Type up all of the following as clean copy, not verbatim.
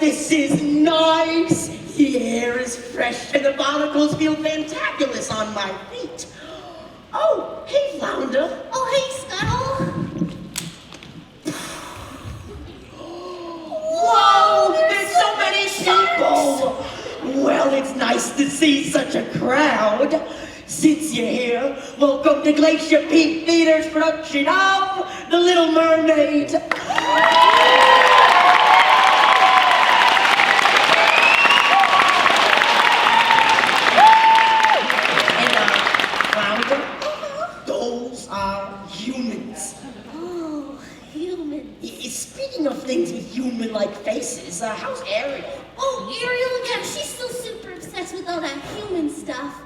this is nice. The air is fresh and the barnacles feel fantabulous on my feet. Oh, hey, Flounder. Oh, hey, Scuttle. Whoa, there's so many people. Well, it's nice to see such a crowd. Since you're here, welcome to Glacier Peak Theater's production of The Little Mermaid. Those are humans. Oh, humans. Speaking of things with human-like faces, how's Ariel? Oh, Ariel, yeah, she's still super obsessed with all that human stuff.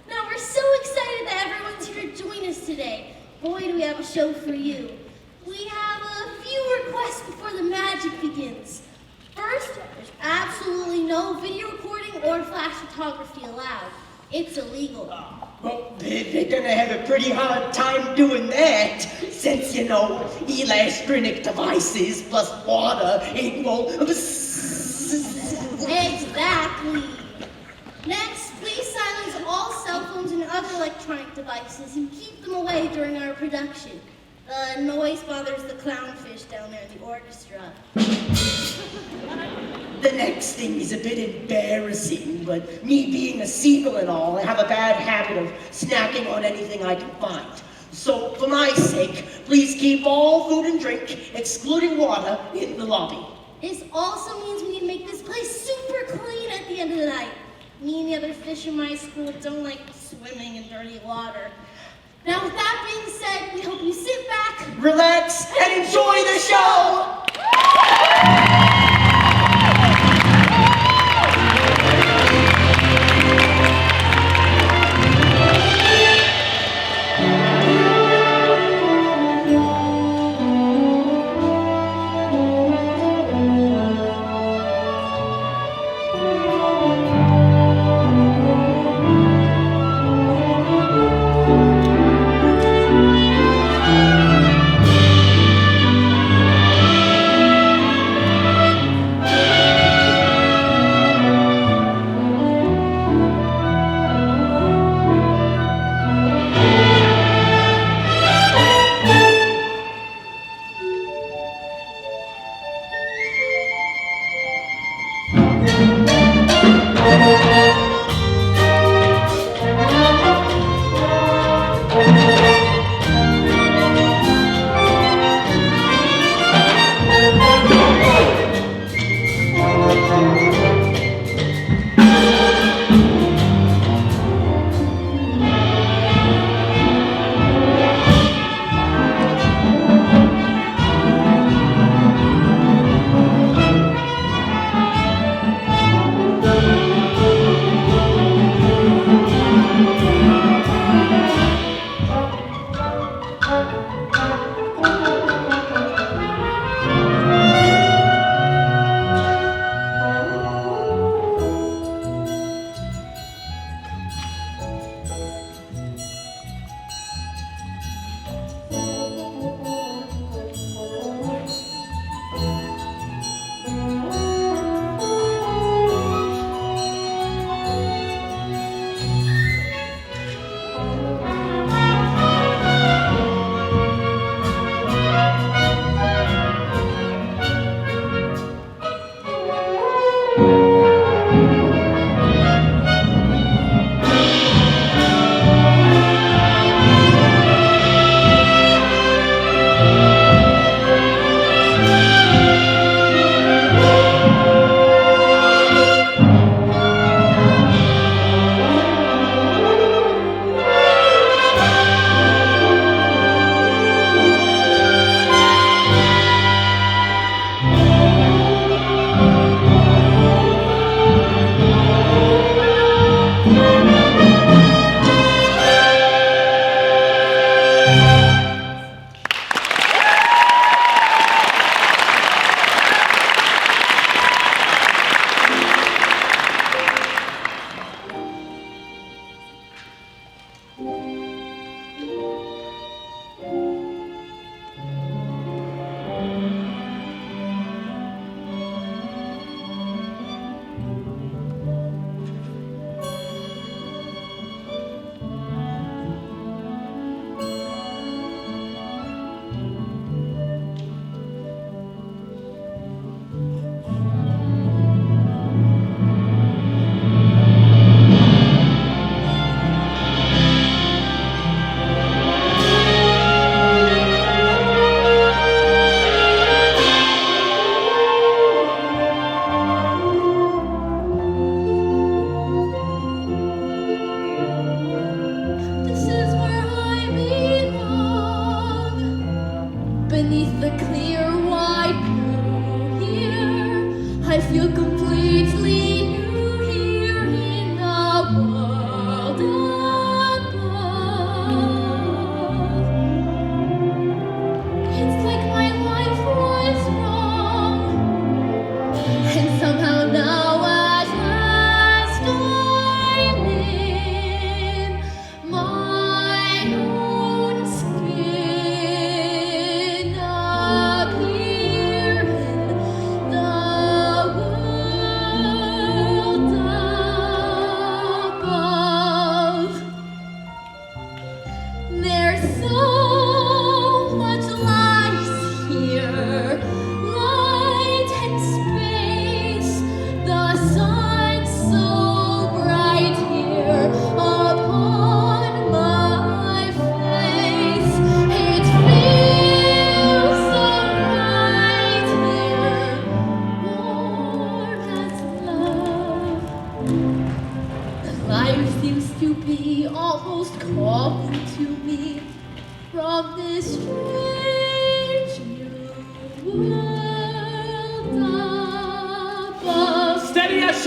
Now, we're so excited that everyone's here to join us today. Boy, do we have a show for you. We have a few requests before the magic begins. First, there's absolutely no video recording or flash photography allowed. It's illegal. Well, they're gonna have a pretty hard time doing that, since, elastic devices plus water equal... Exactly. Next, please silence all cell phones and other electronic devices and keep them away during our production. The noise bothers the clownfish down there in the orchestra. The next thing is a bit embarrassing, but me being a seagull and all, I have a bad habit of snacking on anything I can find. So, for my sake, please keep all food and drink, excluding water, in the lobby. This also means we need to make this place super clean at the end of the night. Me and the other fish in my school don't like swimming in dirty water. Now, with that being said, we hope you sit back, relax, and enjoy the show!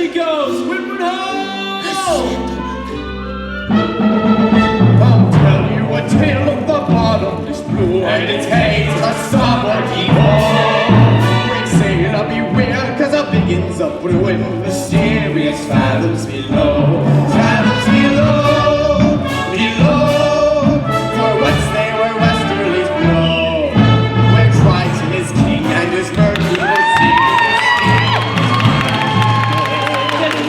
she goes! Windward ho! I'll tell you a tale of the bottomless blue, and its haze a starboard heave-ho. Great sailor, beware, 'cause a begins a brewing, mysterious fathoms below. Fathoms below, below, for once they were westerlies blow, where Triton is king and his Mercury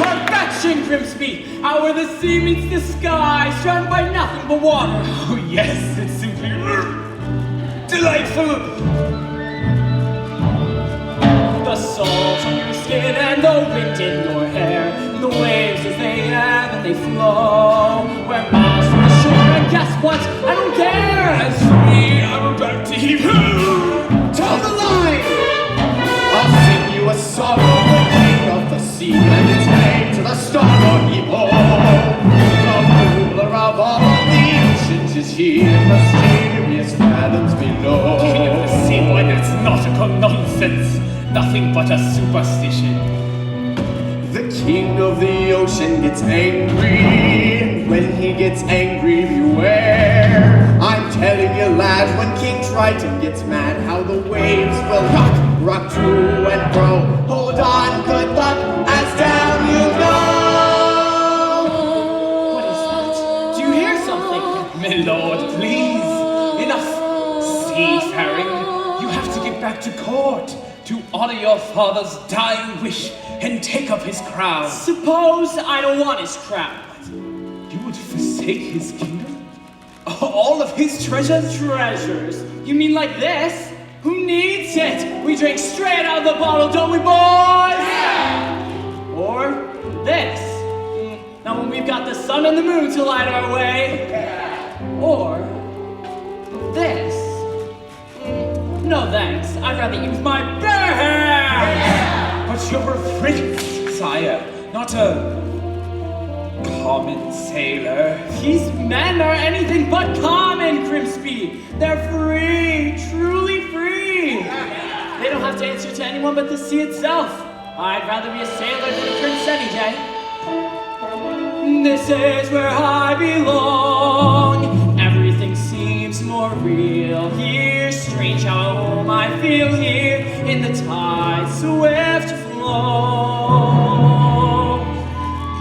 Perfection, Grimsby! Out where the sea meets the sky, surrounded by nothing but water. Oh yes, it's simply delightful. The salt on your skin and the wind in your hair, the waves as they ebb and they flow. We're miles from the shore, and guess what? I don't care. As we are about to heave ho! Tell the line! I'll sing you a song of the king of the sea, and its name to the starboard heave-ho. The ruler of all the oceans is he, in mysterious fathoms below. King of the sea, why that's nautical nonsense. Nothing but a superstition. The king of the ocean gets angry. When he gets angry, beware. I'm telling you, lad, when King Triton gets mad, how the waves will rock to and fro. Hold on, good luck, as down you go. What is that? Do you hear something? My lord, please. Enough seafaring. You have to get back to court to honor your father's dying wish and take up his crown. Suppose I don't want his crown. You would forsake his kingdom? All of his treasures? Treasures? You mean like this? Who needs it? We drink straight out of the bottle, don't we, boys? Yeah! Or this. Now when we've got the sun and the moon to light our way. Or this. No thanks, I'd rather use my bare hands. But you're a prince, sire, not a common sailor. These men are anything but common, Grimsby. They're free, truly free. They don't have to answer to anyone but the sea itself. I'd rather be a sailor than a prince any day. This is where I belong. Everything seems more real here. Strange how at home I feel here in the tide's swift flow.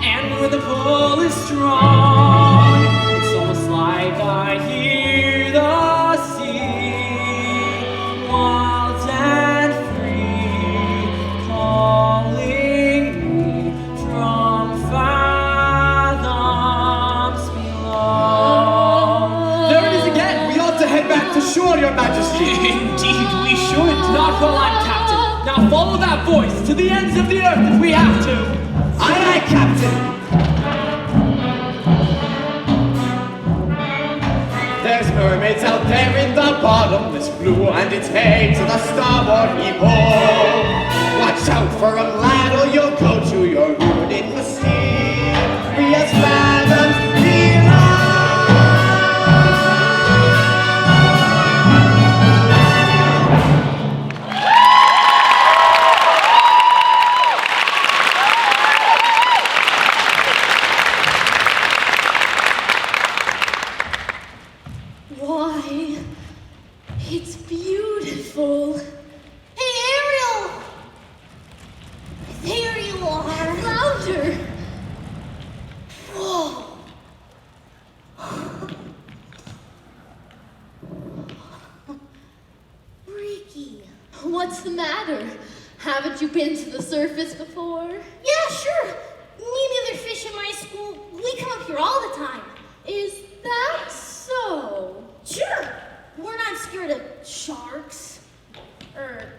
And when the pull is strong, it's almost like I hear the sea, wild and free, calling me from fathoms below. There it is again! We ought to head back to shore, your majesty! Indeed, we should. Not while I'm captain. Now follow that voice to the ends of the earth if we have to. Aye, aye, captain! There's mermaids out there in the bottomless blue, and it's hey to the starboard heave-ho. Watch out for 'em, lad, or you'll go to your ruin in the sea. Free as fathoms below. Why, it's beautiful. Hey, Ariel! There you are. Louder. Whoa. Ricky. What's the matter? Haven't you been to the surface before? Yeah, sure. Me and the other fish in my school, we come up here all the time. Is that so? Sure. We're not scared of sharks, or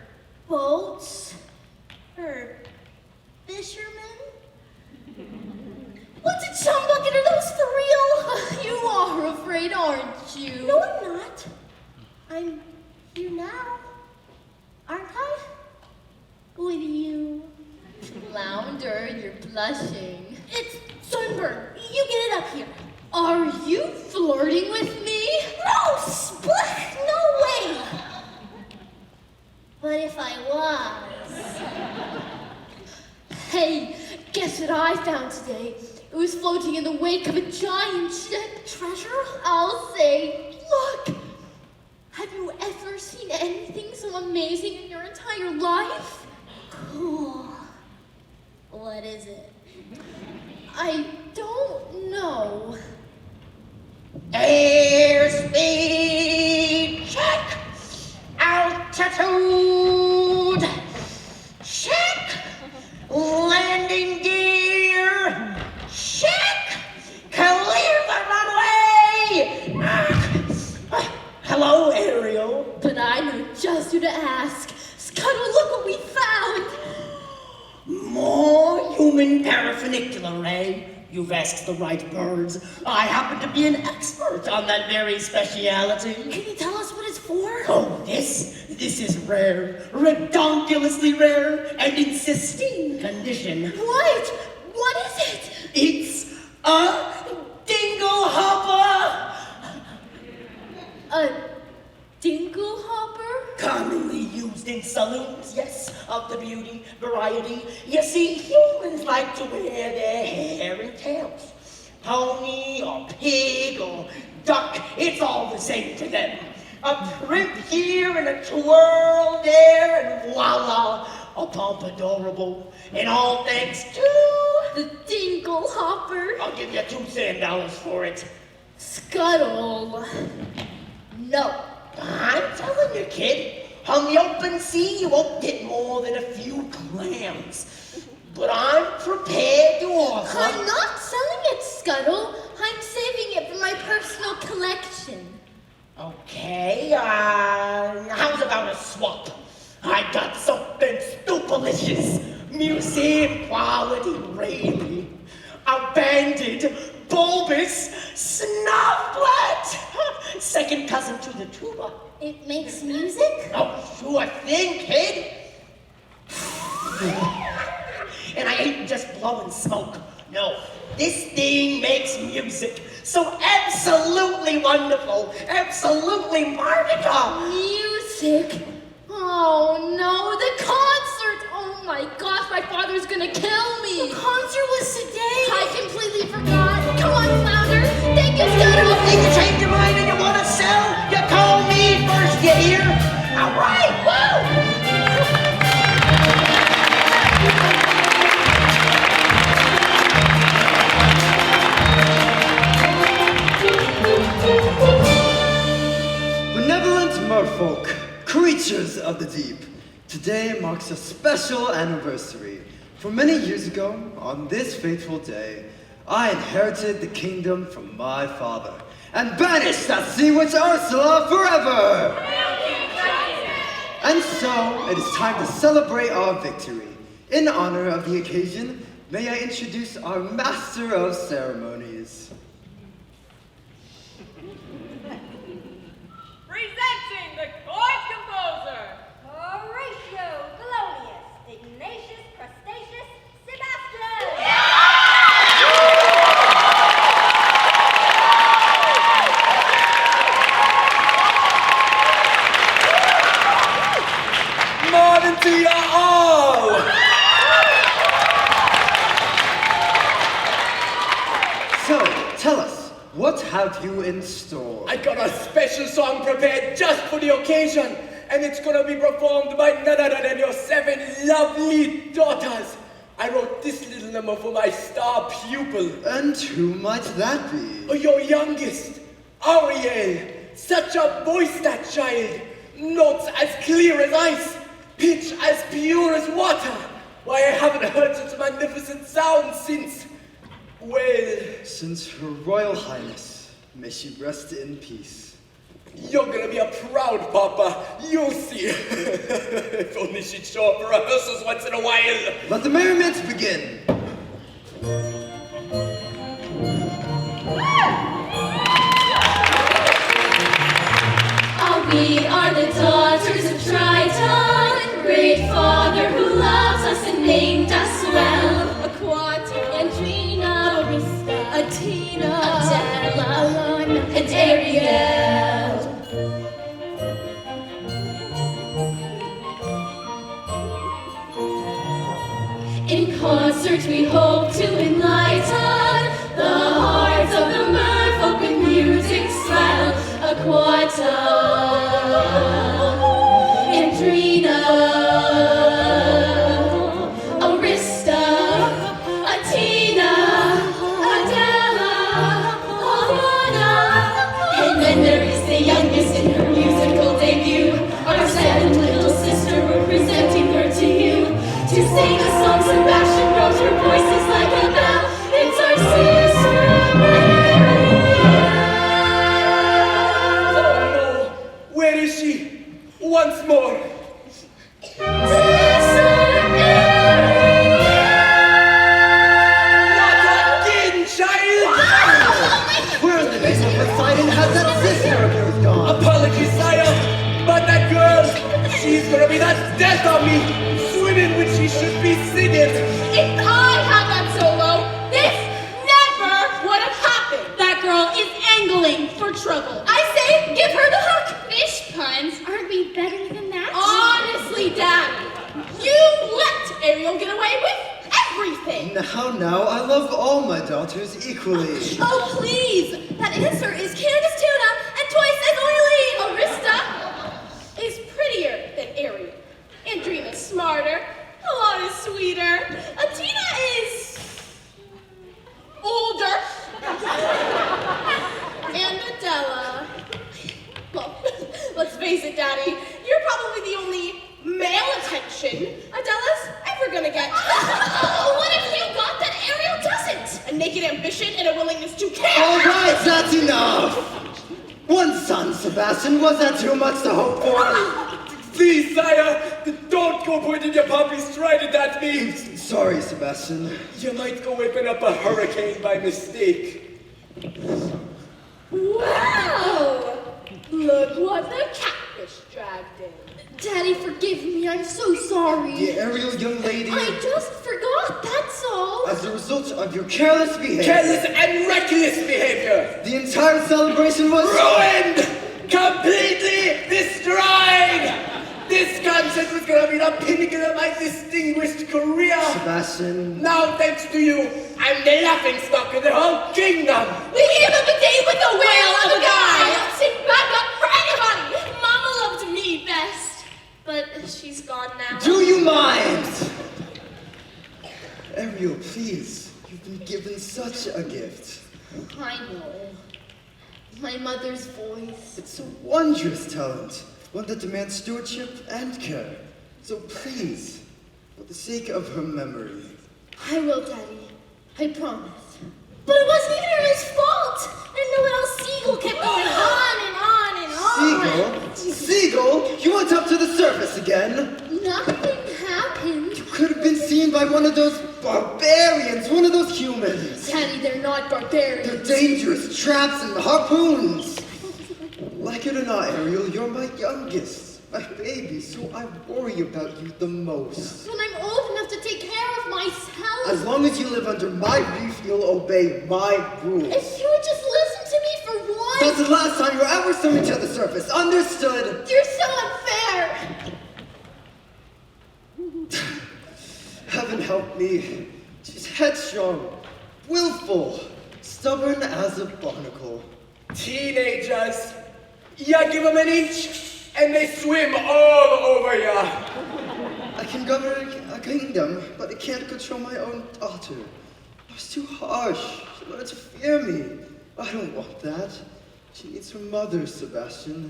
boats, or fishermen. What's a chum bucket? Are those for real? You are afraid, aren't you? No, I'm not. I'm here now. Aren't I? Will you? Flounder, you're blushing. It's sunburn. You get it up here. Are you flirting with me? No, split! No way! But if I was... Hey, get Guess what I found today? It was floating in the wake of a giant ship. Treasure? I'll say, look! Have you ever seen anything so amazing in your entire life? Cool. What is it? I don't know. Airspeed check! Altitude check! Landing gear check! Clear the runway! Hello, Ariel. But I know just who to ask. Scuttle, look what we found! More human paraphernalia, Ray. You've asked the right birds. I happen to be an expert on that very speciality. Can you tell us what it's for? Oh, this is rare, redonkulously rare, and in pristine condition. What? What is it? It's a dingle hopper, A dingle hopper? commonly used in saloons, yes, of the beauty variety. You see, humans like to wear their hair in tails. Pony or pig or duck, it's all the same to them. A primp here and a twirl there, and voila, a pompadourable. And all thanks to... The dingle hopper? I'll give you $2 sand for it. Scuttle. No. I'm telling you, kid, on the open sea you won't get more than a few clams. But I'm prepared to offer... I'm not selling it, Scuttle. I'm saving it for my personal collection. Okay, how's about a swap? I got something stupelicious, museum quality, really. A banded, bulbous snufflet! Second cousin to the tuba. It makes music? Oh, sure thing, kid. And I ain't just blowing smoke. No, this thing makes music. So absolutely wonderful, absolutely marvelous. Music? Oh no, the concert! Oh my gosh, my father's gonna kill me! The concert was today! I completely forgot! Come on, Flounder! Thank you, Scuttle! Think you change your mind and you want to sell? You call me first, you hear? All right, woo! Benevolent merfolk, creatures of the deep, today marks a special anniversary. For many years ago, on this fateful day, I inherited the kingdom from my father and banished that sea witch Ursula forever! And so, it is time to celebrate our victory. In honor of the occasion, may I introduce our master of ceremonies. Presenting the court composer, Horatio, Glorious, Ignatius, Crustaceous, Sebastian. Morning to you all! So, tell us, what have you in store? I got a special song prepared just for the occasion, and it's gonna be performed by none other than your 7 lovely daughters. I wrote this little number for my star pupil. And who might that be? Oh, your youngest, Ariel. Such a voice, that child. Notes as clear as ice, pitch as pure as water. Why, I haven't heard such magnificent sound since, well, Since Her Royal Highness, may she rest in peace. you're gonna be a proud papa. You'll see. If only she'd show up for rehearsals once in a while. Let the merriment begin. We are the daughters of Triton, great father who loves us and named us well. Aquata, Andrina, Arista, Atina, Adela, Alana, and Ariel. In concert we hope to enlighten the hearts of the merfolk with music's smile. Aquata, Andrina, Arista, Atina, Adela, Alana, and then there is the youngest in her musical debut, our sad little sister. We're presenting her to you to sing a song. Sebastian grows, her voice is like a bell. It's our sister Mary. Oh no! Where is she? Once more! Sister Mary. Not again, child! Where in the name of Poseidon has that sister of yours gone? Apologies, sire, but that girl, she's gonna be that death on me, swimming when she should be singing. If I had that solo, this never would have happened. That girl is angling for trouble. I say, give her the hook. Fish puns. Aren't we better than that? Honestly, Dad, you let Ariel get away with everything. Now, I love all my daughters equally. Oh, please! That answer is Candace Tuna and twice as oily! Arista is prettier than Ariel. Andrena's smarter. Alana's sweeter. Atina is older. And Adela. Well, let's face it, Daddy. You're probably the only male attention Adela's ever gonna get. What if you got that Ariel doesn't? A naked ambition and a willingness to care. All right, that's enough. One son, Sebastian, was that too much to hope for? Please, sire, don't go pointing your puppy's trident at me. Sorry, Sebastian. You might go whipping up a hurricane by mistake. Wow! Look what the catfish dragged in. Daddy, forgive me. I'm so sorry. The Ariel young lady, I just forgot, that's all. as a result of your careless behavior, Careless and reckless behavior. the entire celebration was Ruined! Completely destroyed! This concert was gonna be the pinnacle of my distinguished career. Sebastian. Now, thanks to you, I'm the laughingstock of the whole kingdom. We gave him a date with the whale of a guy. Sit back up for anybody. Mama loved me best, but she's gone now. Do you mind? Ariel, please. You've been given such a gift. I know. My mother's voice. It's a wondrous talent, one that demands stewardship and care. So please, for the sake of her memory. I will, Daddy. I promise. But it wasn't even Ariel's fault. I don't know what else Seagull kept going on and on and on. Seagull? Seagull? You went up to the surface again? Nothing happened. You could have been seen by one of those barbarians, one of those humans. Daddy, they're not barbarians. They're dangerous traps and harpoons. Like it or not, Ariel, you're my youngest, my baby, so I worry about you the most. When I'm old enough to take care of myself. As long as you live under my roof, you'll obey my rules. If you would just listen to me for once. That's the last time you're ever swimming to the surface. Understood? You're so unfair. Heaven help me. She's headstrong, willful, stubborn as a barnacle. Teenagers, ya give them an inch, and they swim all over ya. I can govern a kingdom, but I can't control my own daughter. I was too harsh. She wanted to fear me. I don't want that. She needs her mother, Sebastian,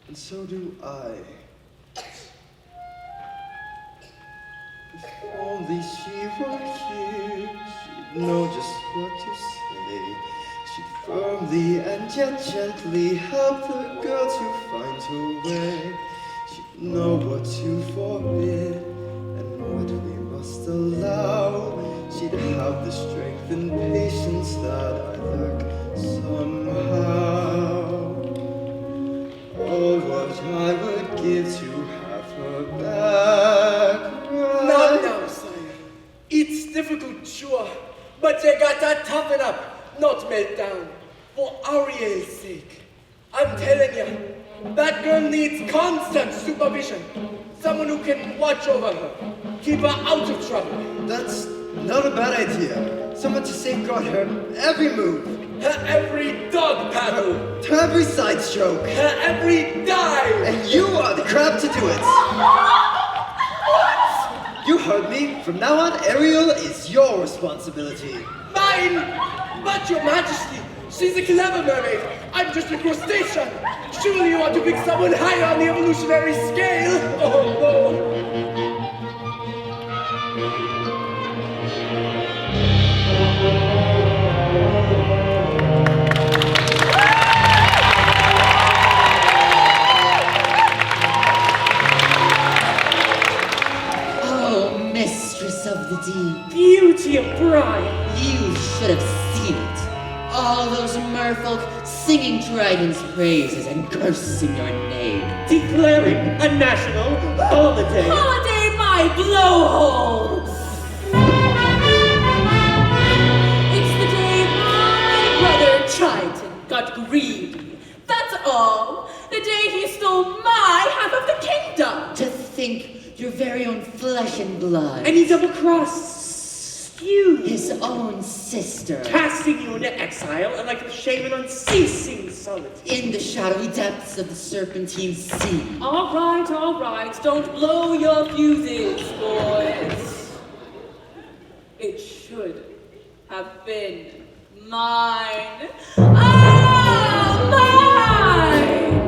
and so do I. If only she were here, she'd know just what to say. She'd firmly and yet gently help the girl to find her way. She'd know what to forbid and what we must allow. She'd have the strength and patience that I lack somehow. Oh, what I would give to have her back. Now, sire. It's difficult, sure, but you gotta toughen up, not melt down. For Ariel's sake. I'm telling you, That girl needs constant supervision. Someone who can watch over her, keep her out of trouble. That's not a bad idea. Someone to safeguard her every move. Her every dog paddle. Her every side stroke. Her every dive. And you are the crab to do it. You heard me. From now on, Ariel is your responsibility. Mine! But your majesty, she's a clever mermaid. I'm just a crustacean. Surely you want to pick someone higher on the evolutionary scale? Oh no. Oh, mistress of the deep, Beauty of Brian. you should have seen it. All those merfolk singing dragons' praises and cursing your name. Declaring a national holiday. Holiday my blowholes! It's the day my brother Triton got greedy. That's all. The day he stole my half of the kingdom. To think your very own flesh and blood, And he double-crossed you. his own sister, Casting you into exile and like a shaman unceasing solitude. in the shadowy depths of the Serpentine Sea. All right. Don't blow your fuses, boys. It should have been mine. Ah, mine!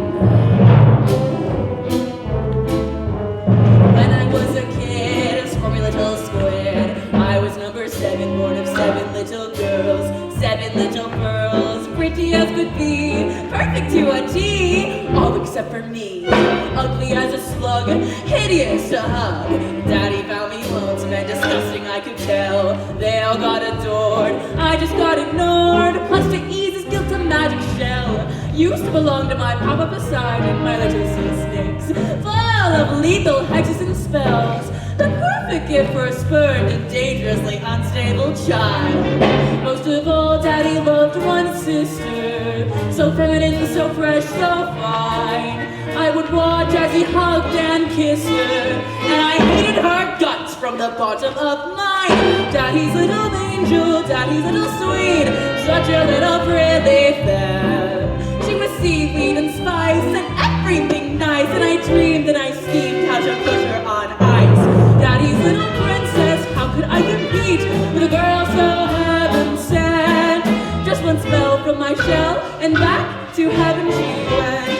When I was a kid, a squirmy little squid, I was number 7, born of 7 little girls, 7 little pearls, pretty as could be, perfect to a T, all except for me, ugly as a slug, hideous to hug. Daddy found me lonesome and disgusting, I could tell. They all got adored, I just got ignored. Plus to ease his guilt, a magic shell used to belong to my papa beside and my little sea snakes, full of lethal hexes and spells. The perfect gift for a spurned and dangerously unstable child. Most of all, Daddy loved one sister, so feminine, so fresh, so fine. I would watch as he hugged and kissed her, and I hated her guts from the bottom of mine. Daddy's little angel, Daddy's little sweet, such a little pretty femme. She was seaweed and spice and everything nice, and I dreamed and I schemed how to put her on ice. Daddy's little princess, how could I compete with a girl so heaven sent? Just one spell from my shell, and back to heaven she went.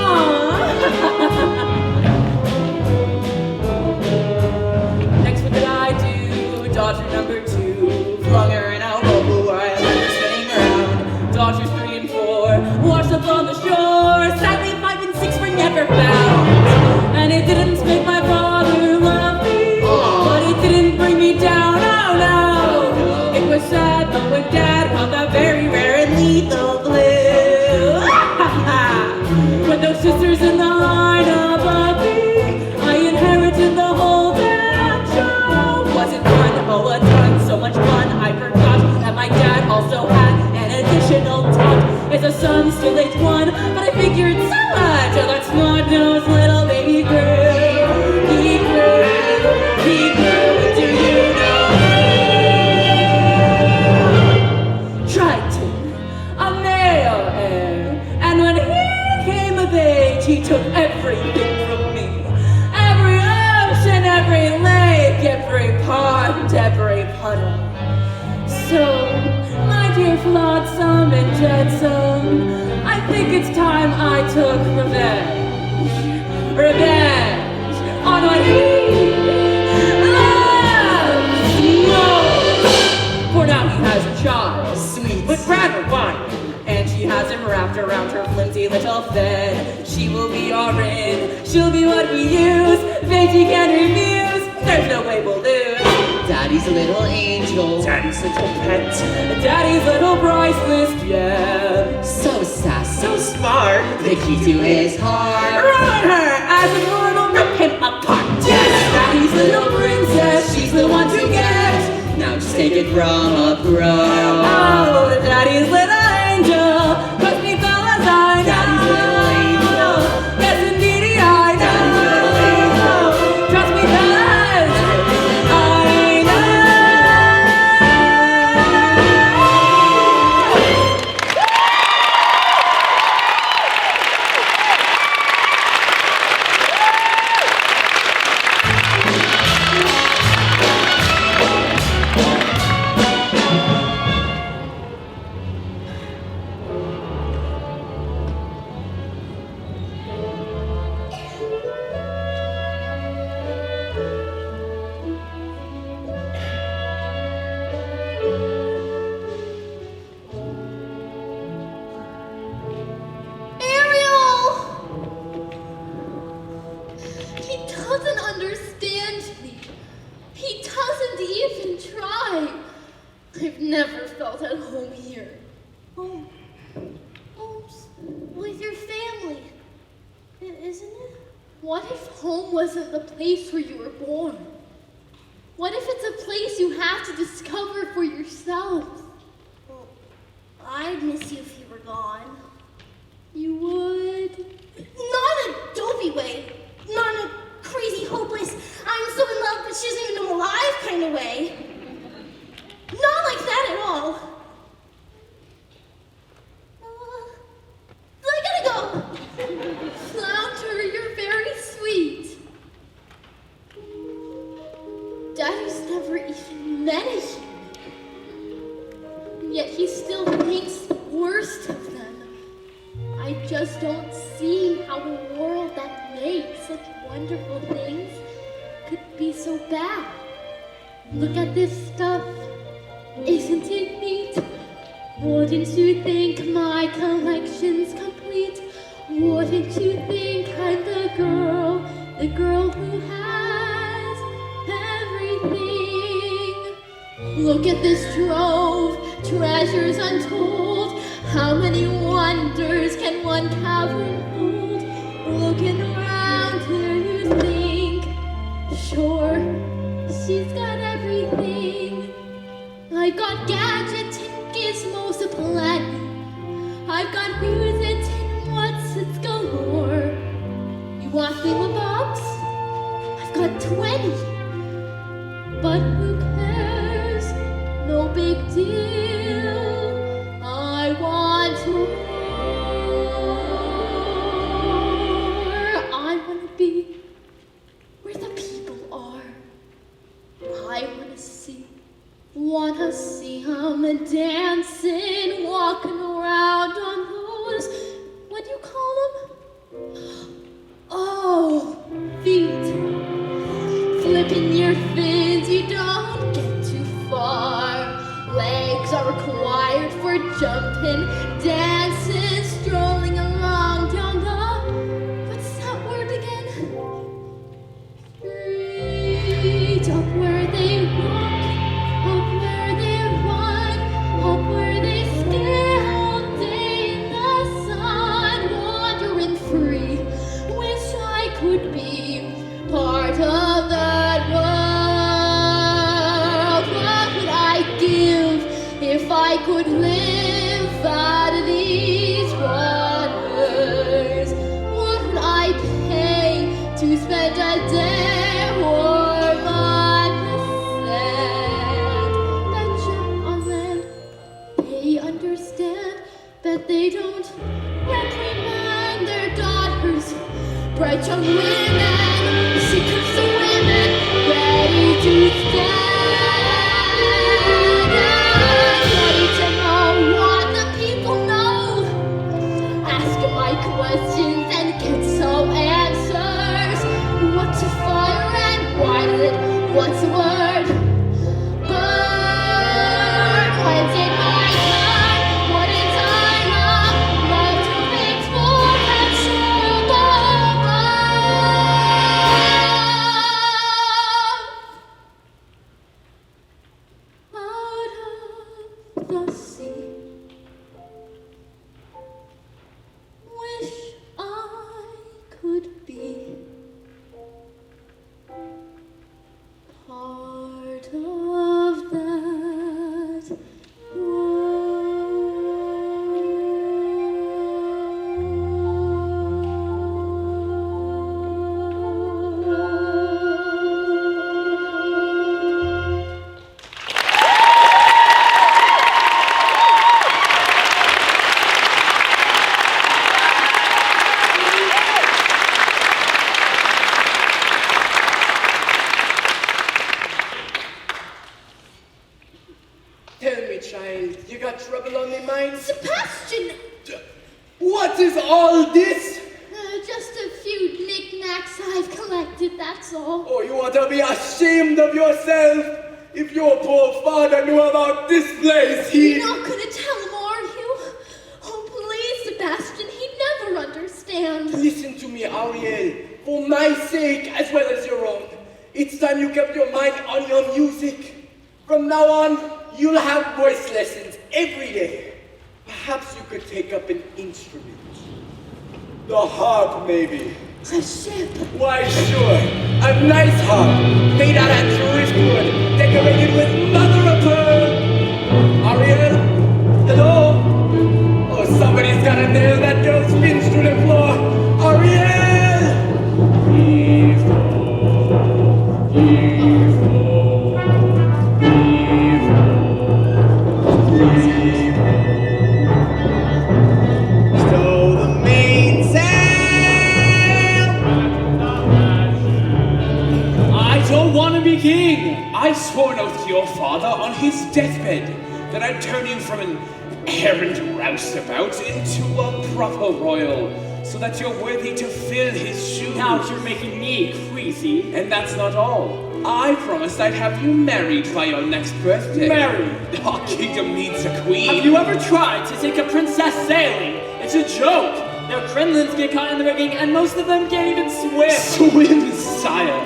Aww. Next, what did I do? Daughter number 2, flung her in a whirlpool where I left her spinning around. Daughters 3 and 4, washed up on the shore. Sadly, 5 and 6 were never found. And it didn't make my father love me, but it didn't bring me down, oh no. It was sad, but when Dad found that very rare and lethal blue. With those sisters in the line above me, I inherited the whole damn show. Was it fun? Oh, a ton, so much fun. I forgot that my dad also had an additional tot. As a son, still age 1, but I figured so much. Oh, that snot-nosed little baby grew. He grew, do you know? Triton, a male heir, and when he came of age, he took everything from me. Every ocean, every lake, every pond, every puddle. So, my dear flotsam and jetsam, I think it's time I took revenge. Revenge on what he loves most. For now he has a child, sweet but rather fine, and she has him wrapped around her flimsy little fin. She will be our in, she'll be what we use. Veggie can refuse, there's no way we'll lose. Daddy's a little angel, Daddy's little pet. Daddy's little priceless gem. so sassy, So smart. the key to his heart. Ruin her as a mortal, rip him apart. Yes, Daddy's little princess, she's the one to get. Now just take it from a pro. Oh, Daddy's little angel, cause me fellas I know. Daddy's little angel, never felt at home here. Home. Home's with your family, isn't it? What if home wasn't the place where you were born? What if it's a place you have to discover for yourself? Well, I'd miss you if you were gone. You would? Not in a dopey way. Not in a crazy, hopeless, I'm so in love but she doesn't even know I'm alive kind of way. Not like that at all. I gotta go. Flounder, you're very sweet. Daddy's never even met a human. Yet he still thinks the worst of them. I just don't see how a world that makes such wonderful things could be so bad. Look at this stuff. Isn't it neat? Wouldn't you think my collection's complete? Wouldn't you think I'm the girl who has everything? Look at this trove, treasures untold. How many wonders can one cavern hold? Looking around here you think, sure, she's got everything. I've got gadgets and gizmos aplenty. I've got music and what's its galore. You want thingamabobs? I've got 20. But who cares? No big deal. I want more. I want to be where the people are. I wanna see I'm a dancing, walking around on those, what do you call them? Oh, feet. Flipping your fins, you don't get too far. Legs are required for jumping, dancing, strolling along down the, what's that word again? Street, up where they walk. Up where they run, up where they stay all day in the sun, wandering free. Wish I could be part of that world. What would I give if I could live out of these waters? What would I pay to spend a day warm on the sand? They understand that they don't reprimand their daughters. Bright young women, secrets of women, ready to stand. Ready to know what the people know. Ask my questions and get some answers. What's a fire and why is it? What's the word? When's it my turn? What is I love? Love to explore and show above. Out of the sea. Wish I could be part of that Tell me, child, you got trouble on your mind? Sebastian! What is all this? Just a few knickknacks I've collected, that's all. Oh, you ought to be ashamed of yourself. If your poor father knew about this place, You're not gonna tell him, are you? Oh, please, Sebastian, he'd never understand. Listen to me, Ariel. For my sake, as well as your own. It's time you kept your mind on your music. From now on, you'll have voice lessons every day. Perhaps you could take up an instrument. The harp, maybe. A ship. Why, sure. A nice harp, made out of driftwood, decorated with mother of pearl. Ariel? Hello? Oh, somebody's got to nail that girl spins through the floor. Ariel! Stow the mainsail! I don't want to be king. I swore an oath to your father on his deathbed that I'd turn you from an errant roustabout into a proper royal, so that you're worthy to fill his shoes. Now you're making me crazy. And that's not all. I promised I'd have you married by your next birthday. Married? Our kingdom needs a queen. Have you ever tried to take a princess sailing? It's a joke. Their crinolines get caught in the rigging, and most of them can't even swim. Swim, sire.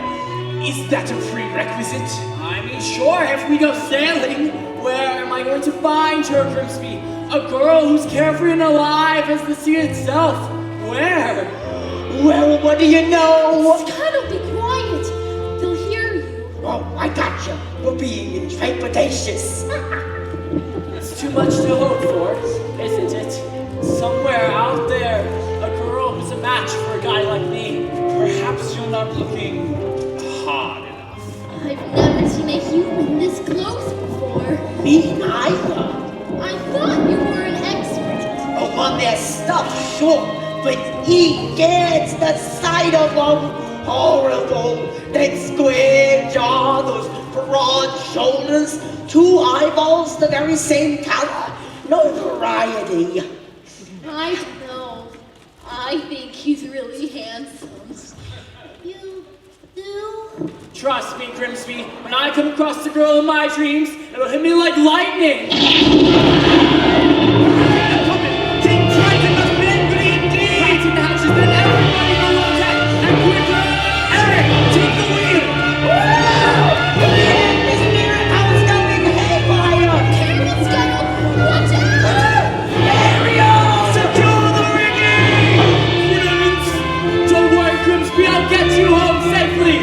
Is that a prerequisite? I mean, sure, if we go sailing, where am I going to find her, Grimsby? A girl who's carefree and alive as the sea itself. Where? Well, what do you know? Scuttle, be quiet. They'll hear you. Oh, I gotcha. We're being intrepidatious. It's too much to hope for, isn't it? Somewhere out there, a girl who's a match for a guy like me. Perhaps you're not looking hard enough. I've never seen a human this close before. Me neither. I thought you were an expert. Oh, on their stuff, sure. But he gets the sight of them horrible. That square jaw, those broad shoulders, 2 eyeballs the very same color. No variety. I don't know. I think he's really handsome. You do? Trust me, Grimsby, when I come across the girl in my dreams, it'll hit me like lightning. King Triton must be angry indeed! Tighten the hatches, then everybody below deck, and quicker! Eric, take the wheel! This miracle's going haywire. Careful, Scuttle! Watch out! Ariel! Secure the rigging! Brilliant! Don't worry, Grimsby, I'll get you home safely!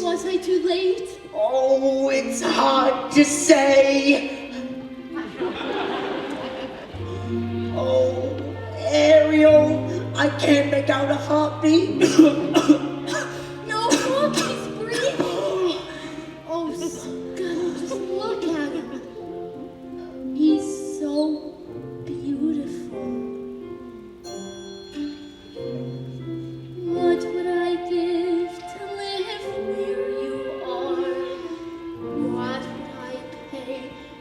Was I too late? Oh, it's hard to say. Oh, Ariel, I can't make out a heartbeat. No, look, he's breathing. Oh, Scuttle, just look at him. He's so beautiful. What would I give to live where you are? What would I pay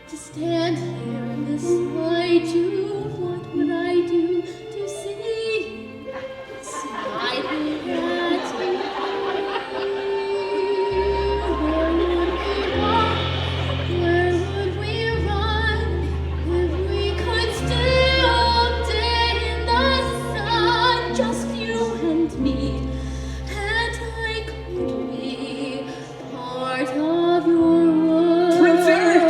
to stand here beside you? What would I do to see you smiling at me? Where would we walk? Where would we run if we could stay all day in the sun? Just you and me, and I could be part of your world. Prince Eric!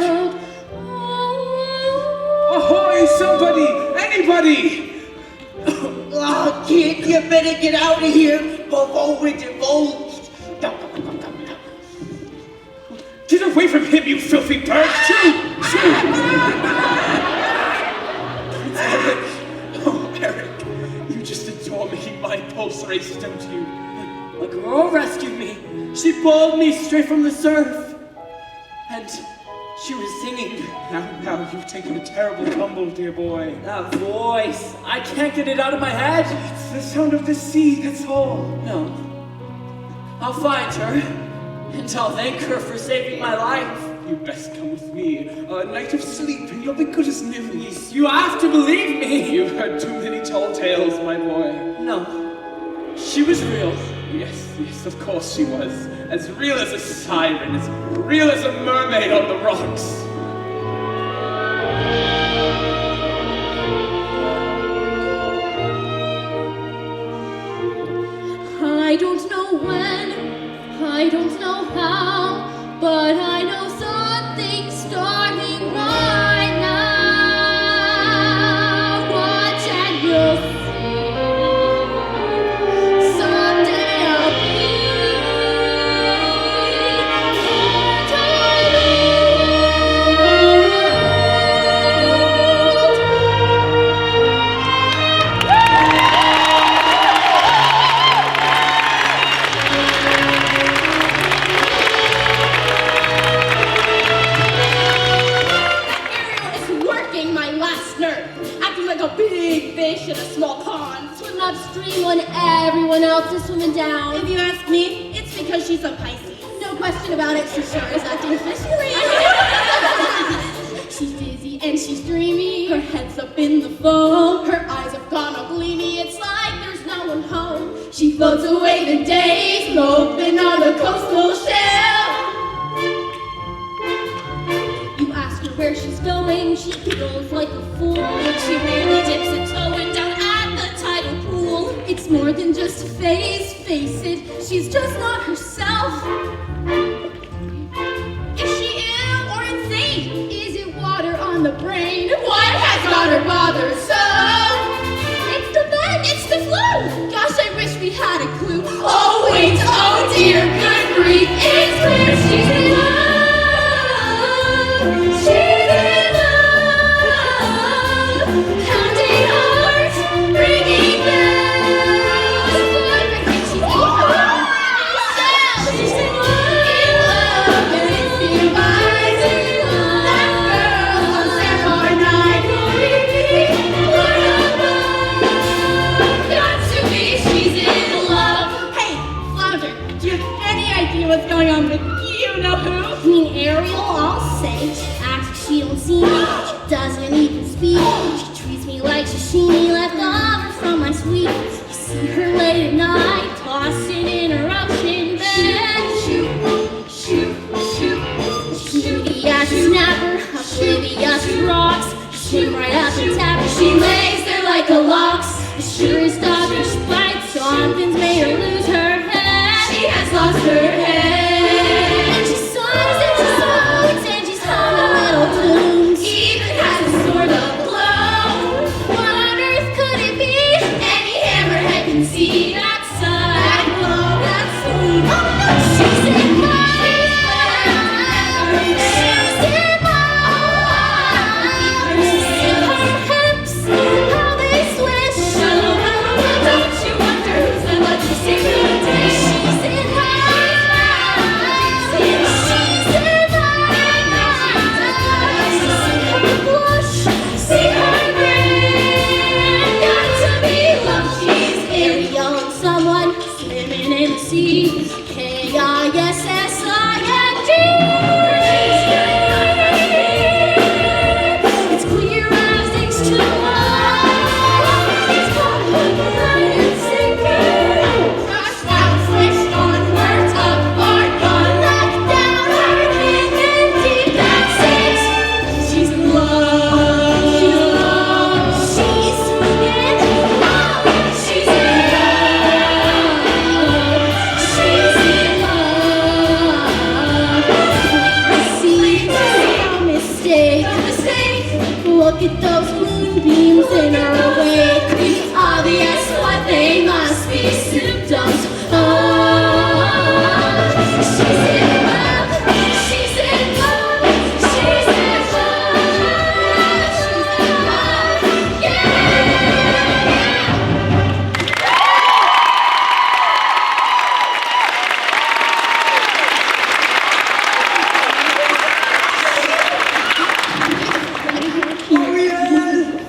Oh, Ahoy, somebody! buddy! Oh, kid, you better get out of here before we're divulged. Get away from him, you filthy bird! Shoo! Shoo! Eric! Oh, Eric, you just adore making my pulse race, don't you? A girl rescued me. She pulled me straight from the surf. And she was singing. Now you've taken a terrible tumble, dear boy. That voice. I can't get it out of my head. It's the sound of the sea, that's all. No. I'll find her. And I'll thank her for saving my life. You best come with me. A night of sleep and you'll be good as new. Please, you have to believe me. You've heard too many tall tales, my boy. No. She was real. Yes, of course she was. As real as a siren, as real as a mermaid on the rocks. I don't know when, I don't know how, but I know something's starting right now. Watch and you'll see. Someday I'll be fish in a small pond. swim upstream when everyone else is swimming down. If you ask me, it's because she's a Pisces. No question about it, she sure is acting fishy. She's dizzy and she's dreamy. Her head's up in the foam. Her eyes have gone all gleamy. It's like there's no one home. She floats away the days, moping on a coastal shell. You ask her where she's going, she giggles like a fool. She merely dips a toe in down at the tidal pool. It's more than just a phase, face it, she's just not herself. Is she ill or insane? Is it water on the brain? What has got her bothered so? It's the bed, It's the flu! Gosh, I wish we had a clue. Oh wait, oh dear, good grief, it's clear she's in love. She's in love. Pounding hearts, ringing bells. She's in love. She's in love, and it's the rising love. That girl on Saturday night will be Lord above. Got to be, she's in love. Hey, Flounder, do you have any idea what's going on with you-know-who? You mean Ariel, I'll say. She acts like she don't see me. She doesn't even speak. She treats me like sashimi left over from my sweet. You see her late at night, tossing in her ocean bed. Shoot, shoot, shoot, shoot. Oblivious snapper, oblivious rocks. Shoot right up and tap her. She lays there like a locks. The surest doggish bite. Something's made her lose her head. She has lost her head. And she sighs and she sighs and she's humming little tunes. Even has a sort of glow. What on earth could it be? Any hammerhead can see that sun, that glow, that swoon. Oh no, she's in love. She's in love. See her hips, how they swish. Don't you wonder who's the lucky look at those moonbeams in her wake. It's obvious what they must be symptoms of. She's in love, she's in love, she's in love, she's in love, yeah! Ariel!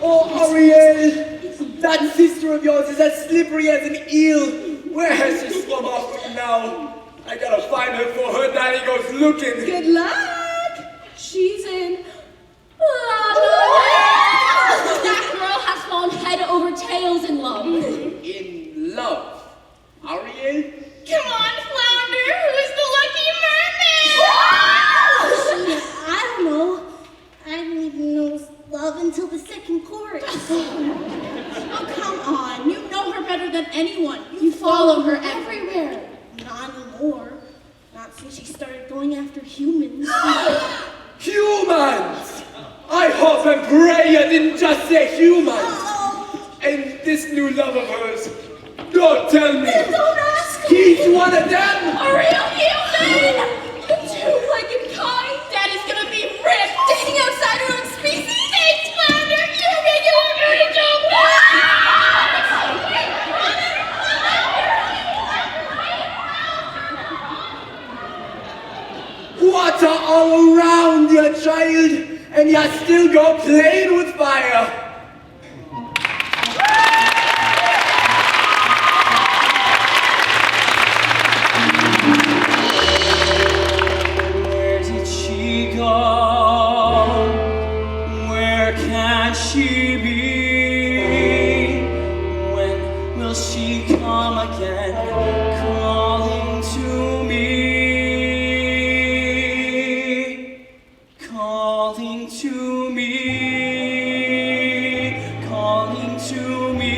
Oh, Ariel! That sister of yours is as slippery as an eel. Where has she swum off to now? I gotta find her before her daddy goes looking. Good luck. She's in love. That girl has fallen head over tails in love. In love. Ariel? Come on, Flounder. Who's the lucky mermaid? I don't know. I didn't even know love until the second chorus. Oh, come on. You know her better than anyone. You follow her everywhere. Not anymore. Not since she started going after humans. Humans! I hope and pray you didn't just say humans. And this new love of hers, don't tell me. Don't ask. He's one of them. A real human. Two-legged kind. Daddy's gonna be ripped. Dating outside her own species. Thanks, Flounder. You make it look very Water all around you, child, and you still go playing with fire. Where did she go? Where can she be? When will she come again, calling to me? Calling to me, calling to me.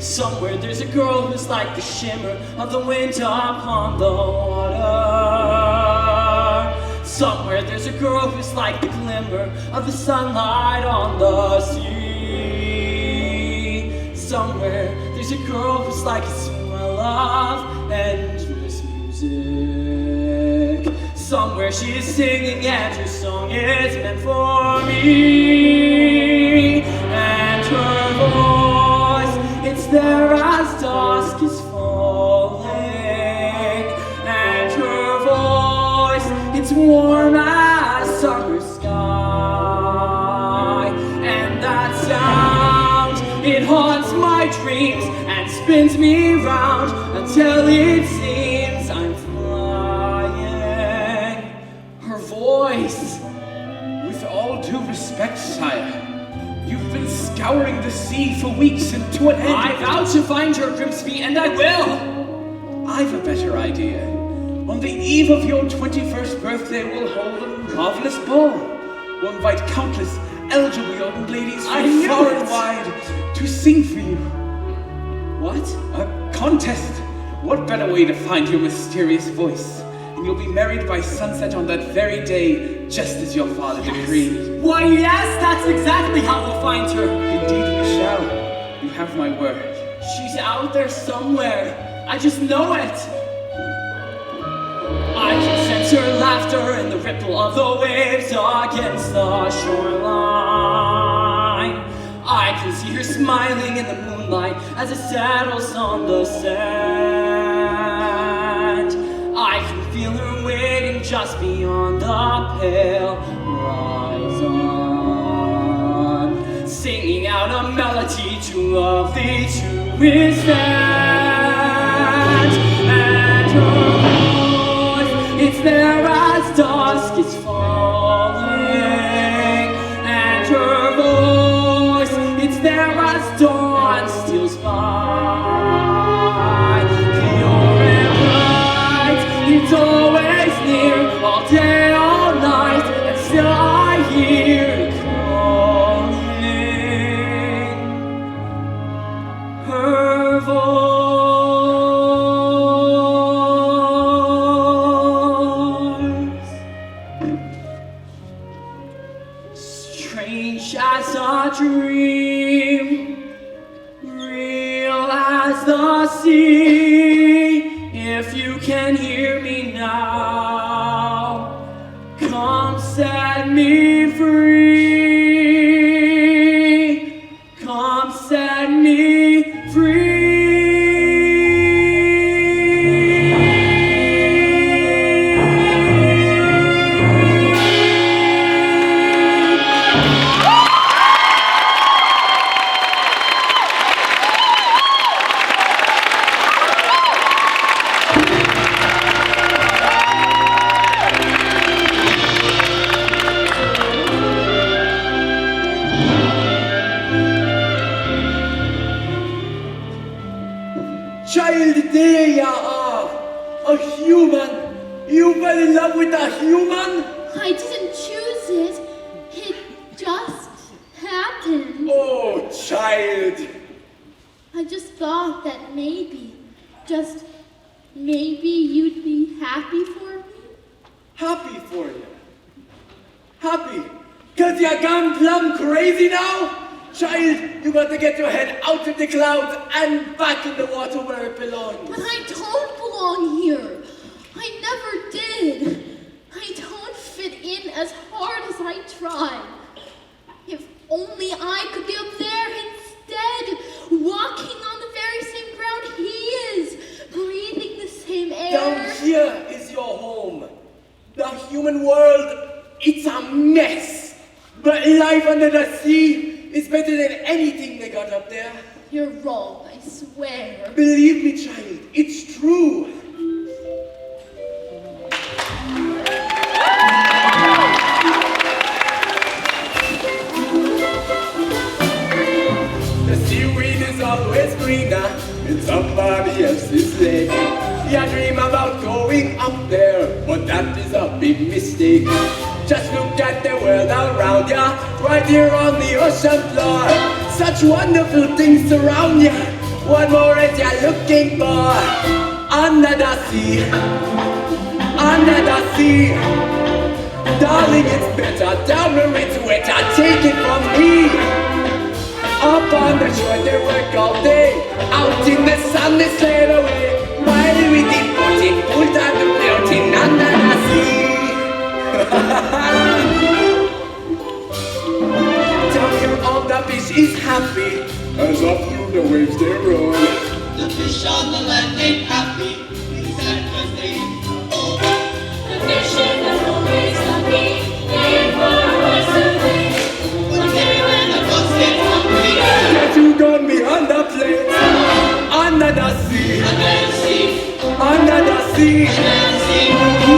Somewhere there's a girl who's like the shimmer of the wind upon the water. Somewhere there's a girl who's like the glimmer of the sunlight on the sea. Somewhere there's a girl who's like a smell of endless music. Somewhere she is singing and her song is meant for me. And her voice, it's there as dusk is falling. And her voice, it's warm as summer sky. And that sound, it haunts my dreams and spins me round until it seems I'm flying. Her voice. With all due respect, sire, you've been scouring the sea for weeks and to an end. I vow to find her, Grimsby, and I will. I've a better idea. On the eve of your 21st birthday, we'll hold a marvelous ball. We'll invite countless eligible young ladies I from knew far it. and wide to sing for you. What? A contest. What better way to find your mysterious voice? And you'll be married by sunset on that very day, just as your father decreed. Why, yes, that's exactly how we'll find her. Indeed we shall. You have my word. She's out there somewhere. I just know it. I can sense her laughter in the ripple of the waves against the shoreline. I can see her smiling in the moonlight as it settles on the sand. I can feel her waiting just beyond the pale horizon, singing out a melody to love thee to his stand. And her voice, it's there as dusk is falling. And her voice, it's there as dawn steals by. Pure and bright, it's always near, all day, all night, and still I hear it calling. Her voice. strange as a dream, real as the sea. If you can hear me now, come set me free. Come set me free. Child, there you are. A human. You fell in love with a human? I didn't choose it. It just happened. Oh, child. I just thought that maybe, just maybe you'd be happy for me. Happy for you. Happy? Cause you're gone plumb crazy now? Child, you got to get your head out of the clouds and back in the water where it belongs. But I don't belong here. I never did. I don't fit in as hard as I try. If only I could be up there instead, walking on the very same ground he is, breathing the same air. Down here is your home. The human world, it's a mess. But life under the sea is better than anything they got up there. You're wrong, I swear. Believe me, child, it's true. The seaweed is always greener in somebody else's lake. You dream about going up there, but that is a big mistake. Just look at the world around ya, right here on the ocean floor. Such wonderful things surround ya. What more is ya looking for? Under the sea, under the sea. Darling, it's better down where it's wetter. Take it from me. Up on the shore they work all day. Out in the sun they sail away. While we keep putting full time to floating under the sea. Down here all the fish is happy as up through the waves they roll. The fish on the land ain't happy. It's sad 'cause they The fish in the hole is lucky, they're far worse away. one day when the boats get hungry. Get you got me on the plate. Under the sea, Under the sea, under the sea. under the sea,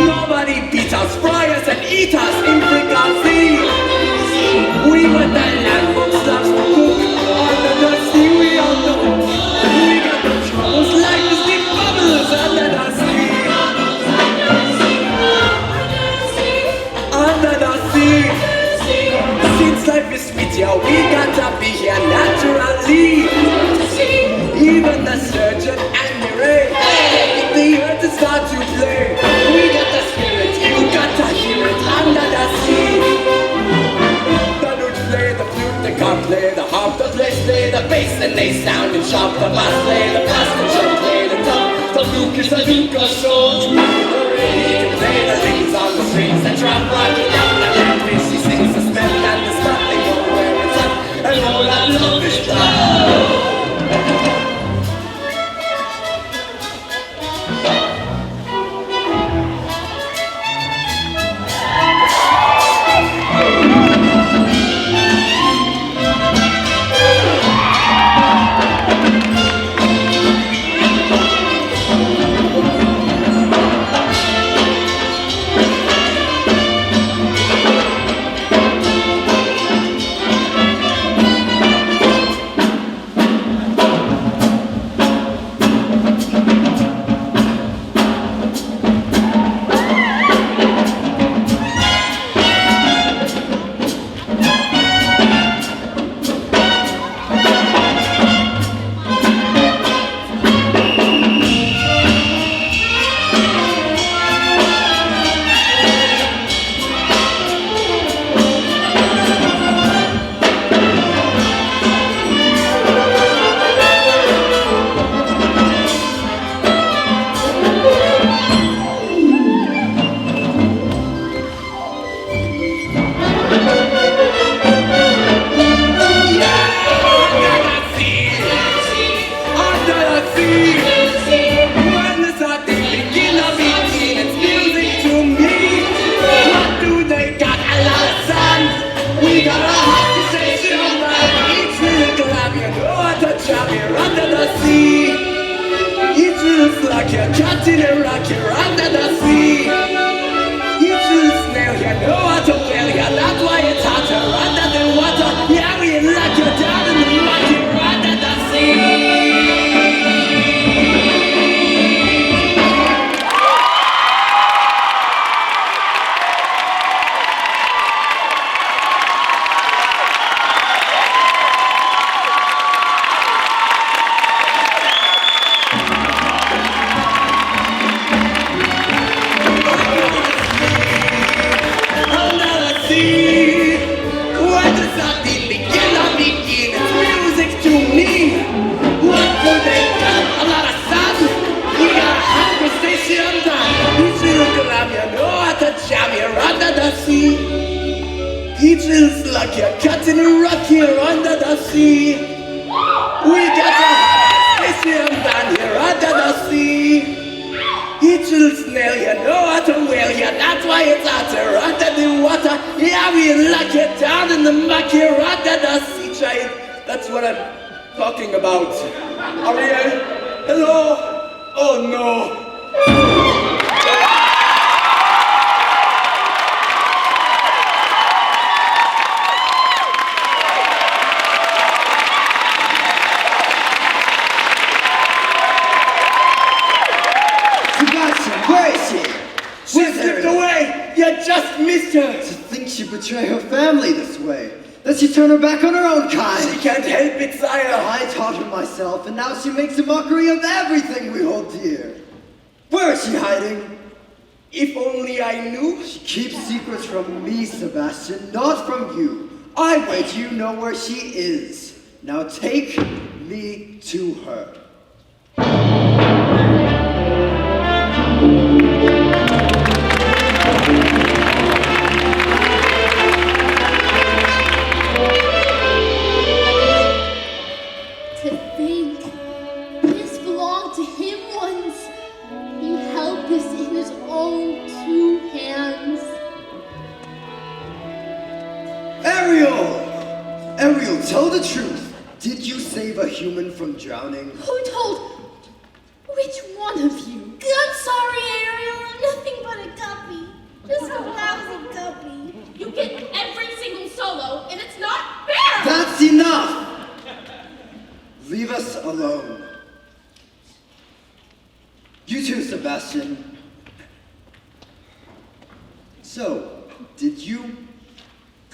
Nobody beats us, fry us and eat us in fricassee. under the sea, We were the land folks loves to cook. Under the sea we all know. We got the troubles like the steam bubbles under the sea. Under the sea. Since life is sweet, yeah, we gotta be here naturally. Even the surgeon and the rain, the earth is start to play. We got the spirit, you gotta hear it under the sea. The lute play, the flute, the card play, the harp, the bass play, the bass and they sound and sharp. The bass play, the bass and drum play, the drum. The luke is the luke of souls. The radio can play the things on the strings and drum rocking up the land. She sings the spell and the spot they go where it's up and all that love is love. see. Where does that begin? It's music to me. What do they got? A lot of sun. We got a conversation done. Each little glam, you know how to jam here under the sea. Each little slug, you're cutting a rock here under the sea. We got a conversation done here under the sea. Each little snail, you know how to whale, yeah, that's why it's out there under the water. Yeah, we lock it down in the muck here under the sea, child. That's what I'm talking about. Ariel, hello? Oh no. She slipped away! You just missed her! To think she'd betray her family this way. That she turn her back on her own kind. She can't help it, sire! I taught her myself, and now she makes a mockery of everything we hold dear. Where is she hiding? If only I knew. She keeps secrets from me, Sebastian, not from you. I bet you know where she is. Now take me to her. Ariel, tell the truth. Did you save a human from drowning? Who told? Which one of you? I'm sorry, Ariel. I'm nothing but a guppy. Just a lousy guppy. You get every single solo, and it's not fair! That's enough! Leave us alone. You too, Sebastian. So, did you?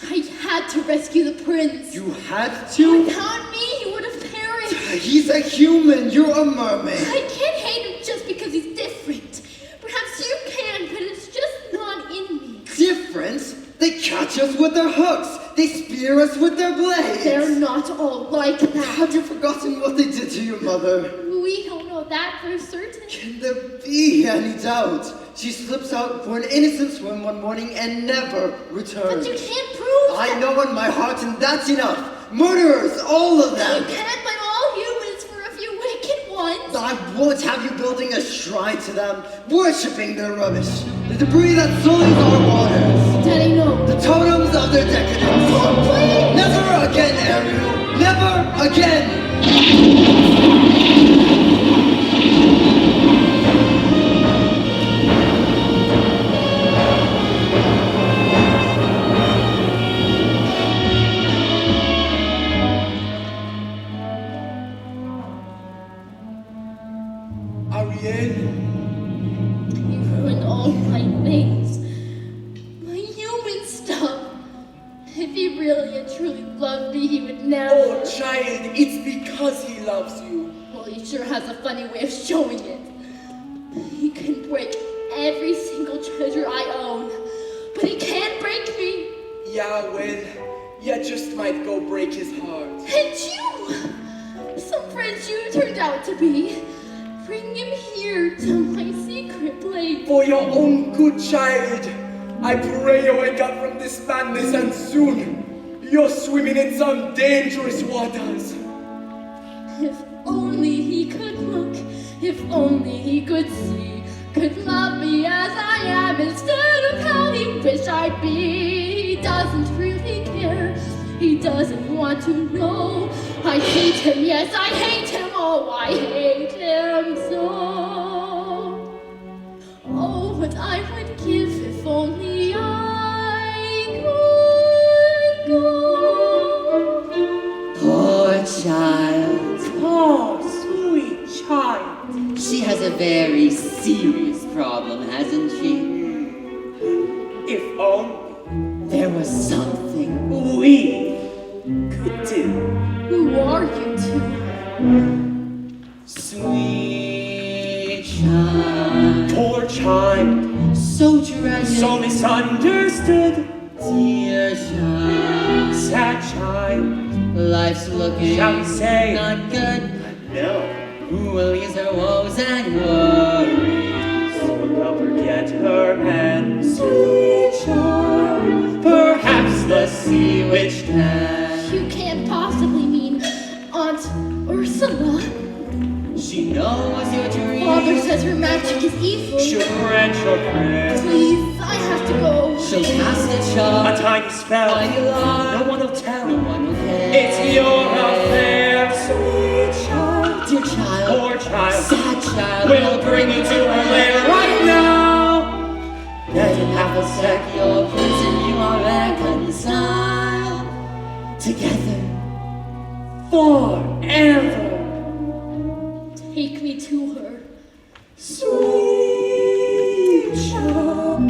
I had to rescue the prince. You had to? Without me, he would have perished. He's a human. You're a mermaid. I can't hate him just because he's different. Perhaps you can, but it's just not in me. Different? They catch us with their hooks. They spear us with their blades. They're not all like that. Have you forgotten what they did to your mother? We don't know that for certain. Can there be any doubt? She slips out for an innocent swim one morning and never returns. But you can't prove I know in my heart, and that's enough. Murderers, all of them. You can't blame all humans for a few wicked ones. I won't have you building a shrine to them, worshipping their rubbish. The debris that sullies our waters. Daddy, no. The totems of their decadence. Oh, please. Never again, Ariel. Never again. Ariel? You ruined all my things. My human stuff. If he really and truly loved me, he would never. Oh, child, it's because he loves you. Well, he sure has a funny way of showing it. He can break every single treasure I own, but he can't break me. Yeah, well, you just might go break his heart. And you! Some friends you turned out to be. Bring him here to my secret place. For your own good, child, I pray you wake up from this madness, and soon you're swimming in some dangerous waters. If only he could look, if only he could see, could love me as I am instead of how he wished I'd be. He doesn't really care, he doesn't want to know. I hate him, yes, I hate him, oh, I hate him so. Oh, what I would give if only I could go. Poor child. Oh, sweet child. She has a very serious problem, hasn't she? If only There was something. we could do. Who are you two? Sweet child. Poor child, So tragic. so misunderstood. Dear child, Sad child, life's looking shall we say, not good. no. Who will ease her woes and worries? Who will help her get her hand? Sweet child, perhaps the sea witch can. You can't possibly mean Aunt Ursula. She knows your dreams. Father says her magic is evil. She'll grant your prayer. Please, I have to go. She'll cast a A charm. tiny spell, Tiny alarm. no one will tell. No one will care. It's your affair, sweet child. Dear child, Poor child, sad child, we'll bring you to her lair right now. Let him have a sec. your prince and you are reconciled together. Forever. Take me to her. Sweet child.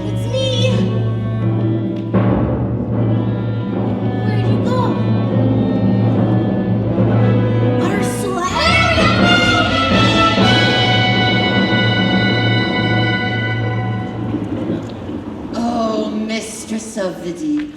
It's me. Where'd you go? Ursula. Oh, mistress of the deep,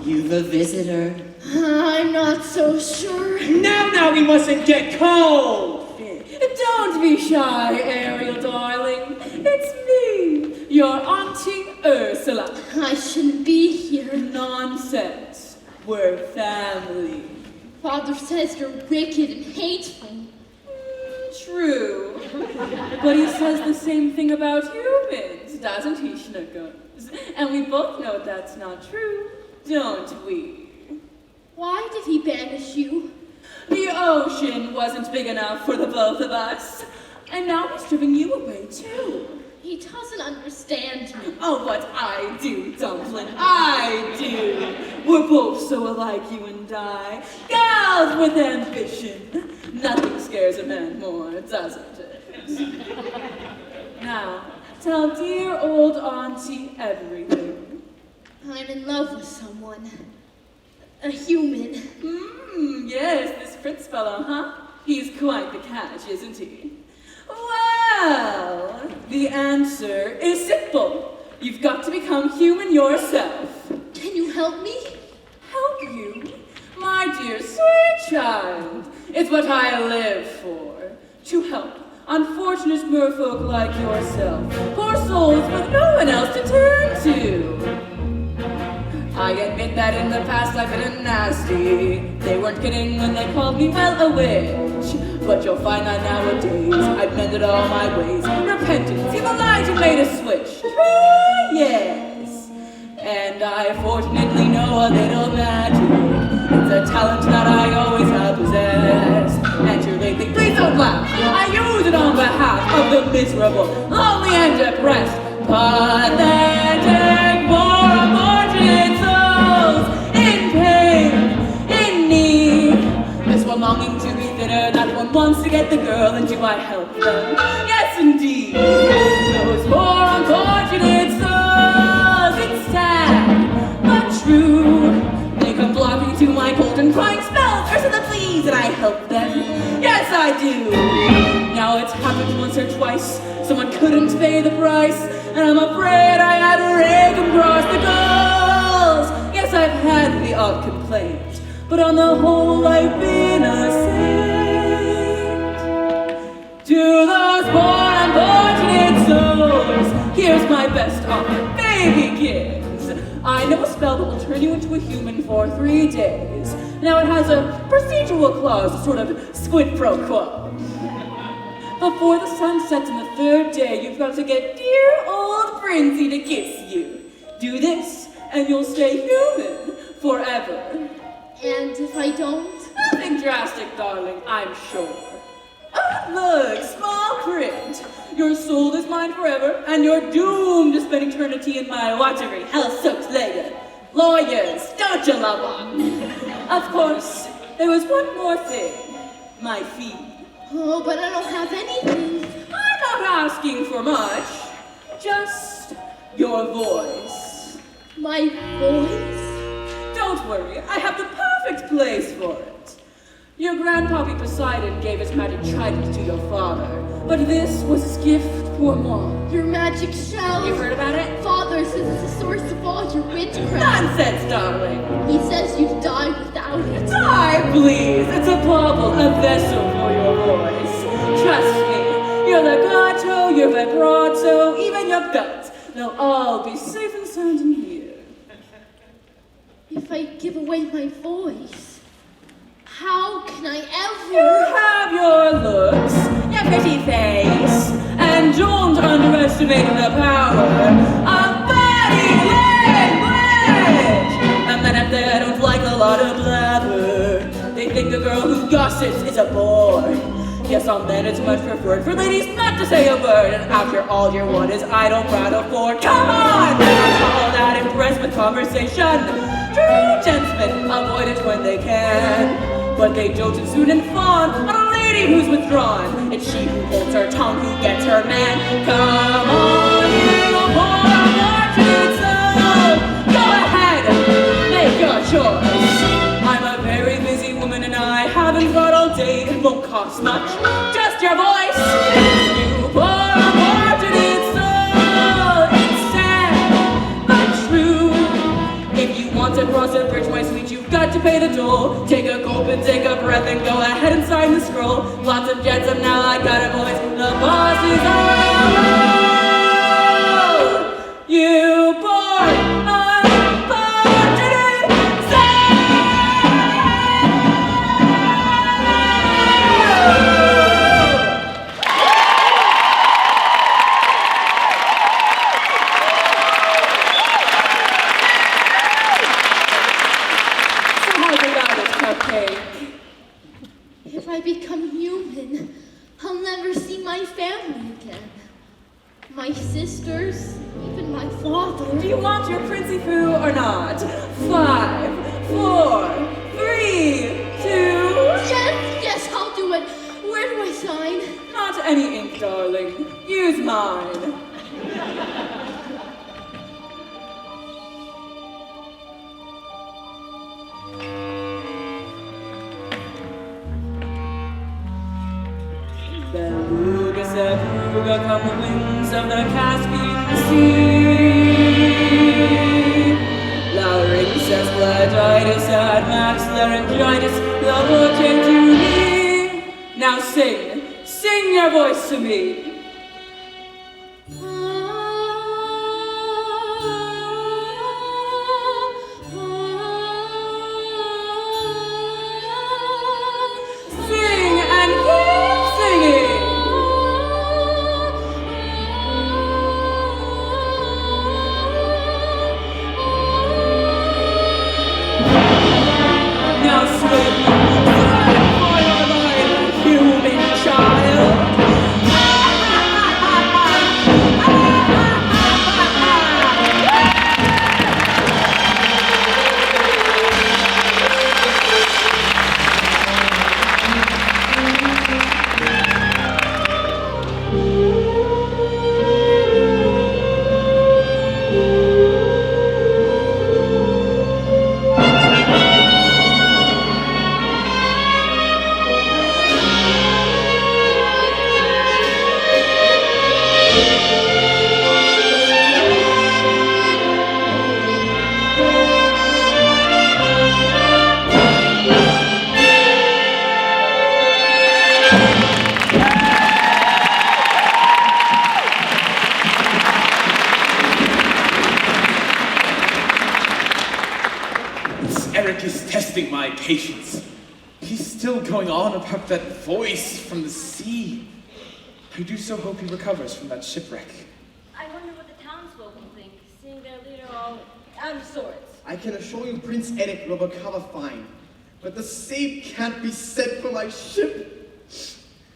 you've a visitor. I'm not so sure. Now we mustn't get cold. Don't be shy, Ariel, darling. It's me, your Auntie Ursula. I shouldn't be here. Nonsense. We're family. Father says you're wicked and hateful. True. But he says the same thing about humans, doesn't he, Schnookums? And we both know that's not true, don't we? Why did he banish you? The ocean wasn't big enough for the both of us. And now he's driven you away, too. He doesn't understand me. Oh, what I do, Dumpling, I do. We're both so alike, you and I. Gals with ambition. Nothing scares a man more, doesn't it? Now, tell dear old Auntie everything. I'm in love with someone. A human. Yes, this Prince fellow, huh? He's quite the catch, isn't he? Well, the answer is simple. You've got to become human yourself. Can you help me? Help you? My dear sweet child, it's what I live for. To help unfortunate merfolk like yourself. Poor souls with no one else to turn to. I admit that in the past I've been a nasty. They weren't kidding when they called me, well, a witch. But you'll find that nowadays I've mended all my ways. Repentance, you've lied, you made a switch. True, yes. And I fortunately know a little magic. It's a talent that I always have possessed. And you're lately, please don't laugh. I use it on behalf of the miserable, lonely and depressed. Pathetic, poor, unfortunate souls in pain, in need. This one longing to be thinner, that one wants to get the girl, and do I help them? Yes, indeed. Those poor, unfortunate souls, it's sad, but true. They come flocking to my golden crying spells, Ursula, please, and I help them. Yes, I do. Now it's happened once or twice, someone couldn't pay the price, and I'm afraid I had to rake across the goals. Yes, I've had the odd complaint, but on the whole I've been a saint. To those poor unfortunate souls, here's my best offer, baby kids. I know a spell that will turn you into a human for 3 days. Now it has a procedural clause, a sort of squid pro quo. Before the sun sets on the 3rd day, you've got to get dear old Princey to kiss you. Do this, and you'll stay human forever. And if I don't? Nothing drastic, darling, I'm sure. Oh, look, small print. Your soul is mine forever, and you're doomed to spend eternity in my watery, hell-soaked lair. Lawyers, don't you love them? Of course, there was one more thing. My fee. Oh, but I don't have anything. I'm not asking for much. Just your voice. My voice? don't worry, I have the perfect place for it. Your grandpappy Poseidon gave his magic trident to your father, but this was his gift pour moi. Your magic shell. You've heard about it? Father says it's the source of all your witchcraft. Nonsense, darling. He says you'd die without it. Die, please. It's a bauble, a vessel for your voice. Trust me, your legato, your vibrato, even your belt. They'll all be safe and sound in here. If I give away my voice, how can I You ever... have your looks, your pretty face, and don't underestimate the power of body language. And then if they don't like a lot of blabber, they think a girl who gossips is a bore. Yes, on men it's much preferred for ladies not to say a word, and after all your one is idle, prattle for. Come on! Never call that impressed with conversation. True gentlemen avoid it when they can, but they dote and soon and fawn on a lady who's withdrawn. It's she who holds her tongue who gets her man. Come on, you poor fortunate soul. Go ahead, make your choice. I'm a very busy woman and I haven't got all day. It won't cost much, just your voice. You poor fortunate soul. It's sad, but true. If you want to cross a bridge, my sweet, you've got to pay the toll. Take a gulp and take a breath and go ahead and sign the scroll. Lots of jets and now I got a voice. The boss is on. You poor unfortunate soul. If I become human, I'll never see my family again. My sisters, even my father. Do you want your princey poo or not? 5, 4, 3, 2. Yes, I'll do it. Where do I sign? Not any ink, darling. Use mine. Beluga, Sevruga, come the winds of the Caspian Sea. Larynxus, Gladitis, Admax, Laryngitis, the Lord came to me. Now sing your voice to me. Sing and keep singing. Now swim for your life, human child. Eric is testing my patience. He's still going on about that voice from the sea. I do so hope he recovers from that shipwreck. I wonder what the townsfolk will think, seeing their leader all out of sorts. I can assure you Prince Eric will recover fine, but the same can't be said for my ship.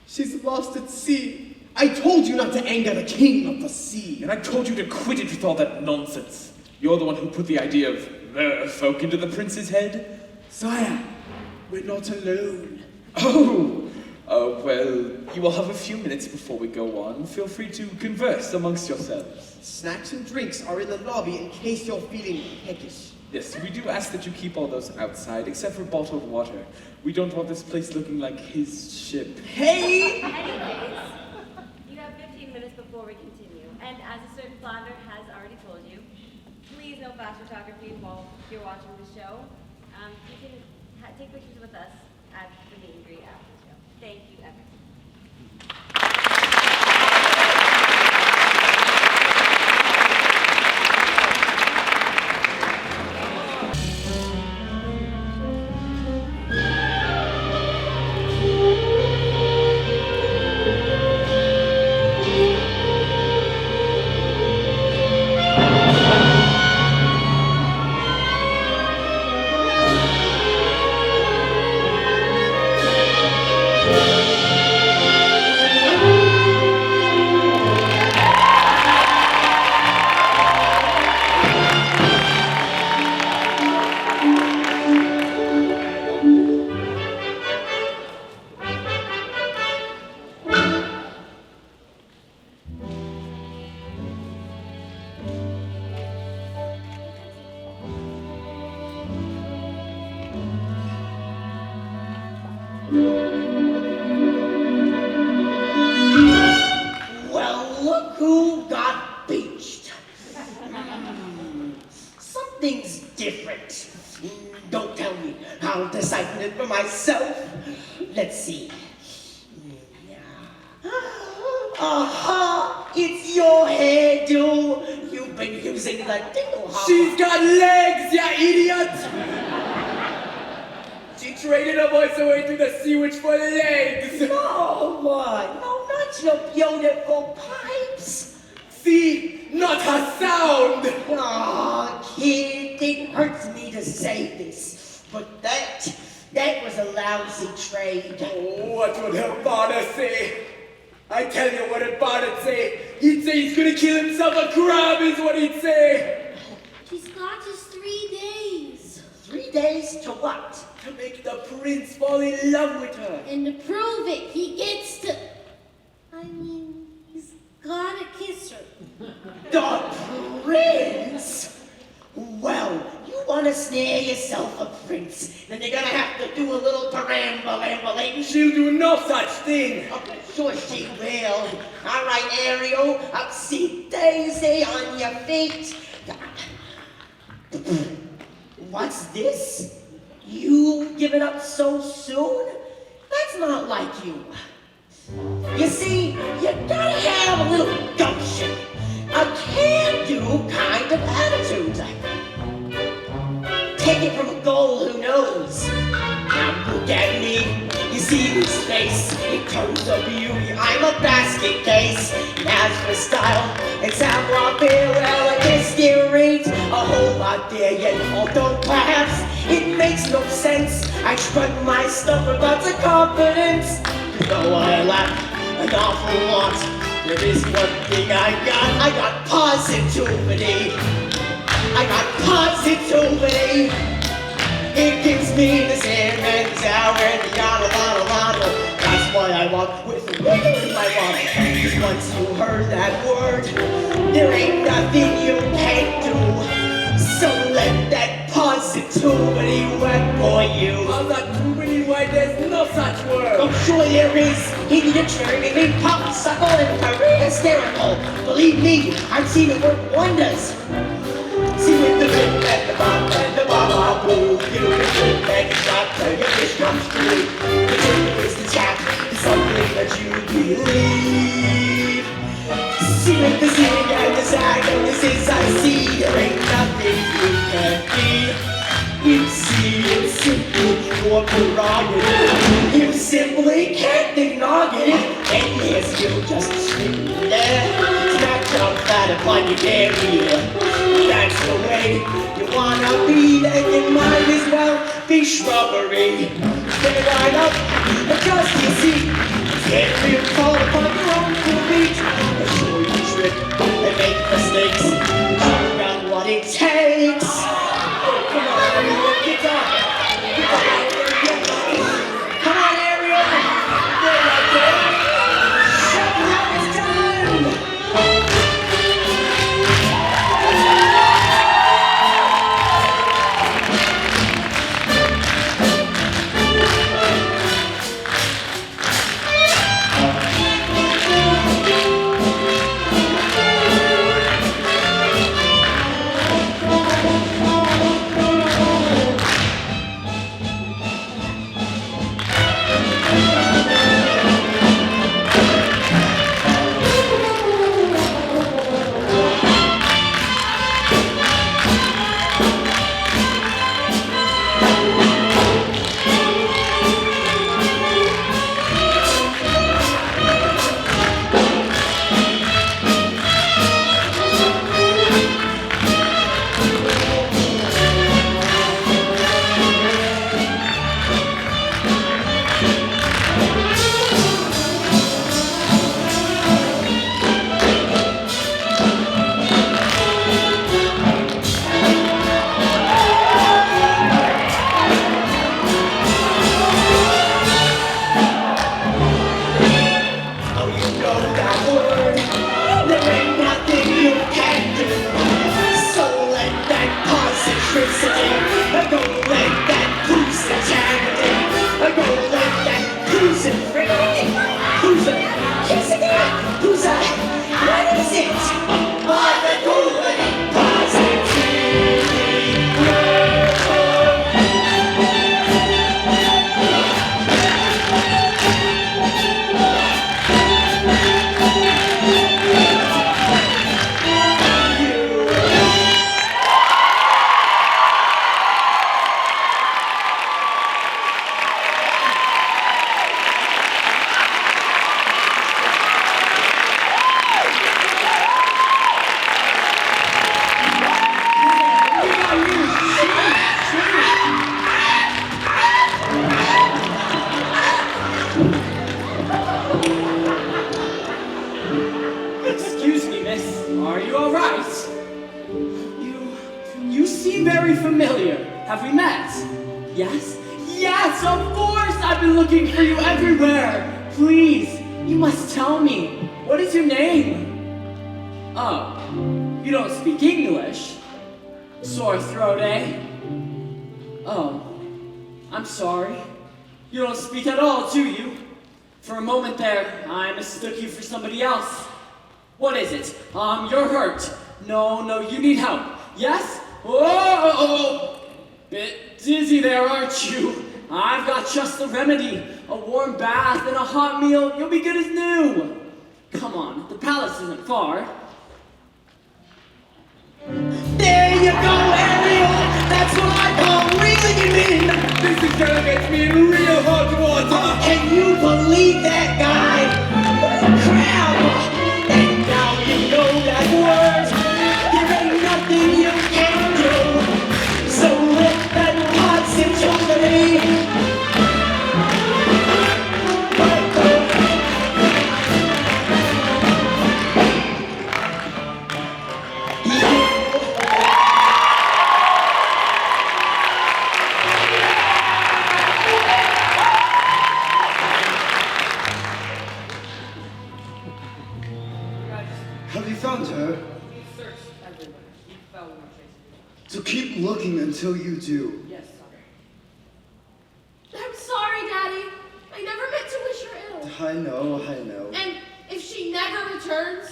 She's lost at sea. I told you not to anger the king of the sea. And I told you to quit it with all that nonsense. You're the one who put the idea of merfolk into the prince's head. Sire, we're not alone. Oh, well, you will have a few minutes before we go on. Feel free to converse amongst yourselves. Snacks and drinks are in the lobby in case you're feeling peckish. Yes, we do ask that you keep all those outside, except for bottled water. We don't want this place looking like his ship. Hey! Anyways, you have 15 minutes before we continue. And as a certain flounder has already told you, please no flash photography while you're watching the show. You can take pictures with us at the meet and greet after the show. Thank you, Evan. Well, look who got beached. Something's different. Don't tell me. I'll decipher it for myself. Let's see. Aha! It's your hairdo. You've been using the dingle hopper. She's got legs, ya idiot! She traded her voice away to the sea witch for legs! No, what? No, not your beautiful pipes. See? Not her sound! Aw, kid, it hurts me to say this, but that was a lousy trade. Oh, what would her father say? I tell you what her father'd say. He'd say he's gonna kill himself a crab is what he'd say. She's got just 3 days. 3 days to what? To make the prince fall in love with her. And to prove it, he gets to... he's gotta kiss her. The prince? Well, you want to snare yourself a prince, then you're gonna have to do a little perambulating. She'll do no such thing. Oh, sure she will. All right, Ariel, I'll see Daisy on your feet. What's this? You give it up so soon? That's not like you. You see, you gotta have a little gumption, a can-do kind of attitude. Take it from a goal, who knows? Now look at me, you see this face, in terms of beauty, I'm a basket case. And as for style and savoir-faire, well, I guess there ain't a whole lot there yet. Although perhaps it makes no sense, I strut my stuff with lots of confidence. Though I lack an awful lot, there is one thing I got positivity. I got positivity. It gives me the same and the sour and the yada. That's why I walk with a wiggle in my wallet. 'Cause once you heard that word, there ain't nothing you can't do. So let that positivity work for you. I'm not proving why there's no such word. I'm sure there is. In the dictionary, they mean popsicle and very hysterical. Believe me, I've seen it work wonders. See with the big and the bomb and the boo. You do the good and you shot till your fish comes through. The truth is the tap is something that you believe. See with the zing and the zag and the zig I see. There ain't nothing you can be. You see, it's simply your prerogative. You simply can't ignore it. And yes, you'll just sit there, smack down flat upon your derriere. That's the way you wanna be, then you might as well be shrubbery. Stay right up, adjust your seat. Can't feel called upon your own two feet. I'll show you a trick and make mistakes. Talk about what it takes. Come on, Ariel, get on. Come on, Ariel. There, right there. Show them how it's done. Yes, of course! I've been looking for you everywhere! Please, you must tell me. What is your name? Oh, you don't speak English? Sore throat, eh? Oh, I'm sorry. You don't speak at all, do you? For a moment there, I mistook you for somebody else. What is it? You're hurt. No, you need help. Yes? Whoa! Bit dizzy there, aren't you? I've got just the remedy. A warm bath and a hot meal. You'll be good as new. Come on, the palace isn't far. There you go, Ariel! That's what I call reeling you in! This is gonna get me in real hot water! Can you believe that guy? What a crowd! And now you know that word! There ain't nothing you can do! So let that pot sit over me! Have you found her? We searched everywhere. We found no trace. So keep looking until you do. Yes, sir. I'm sorry, Daddy. I never meant to wish her ill. I know. And if she never returns,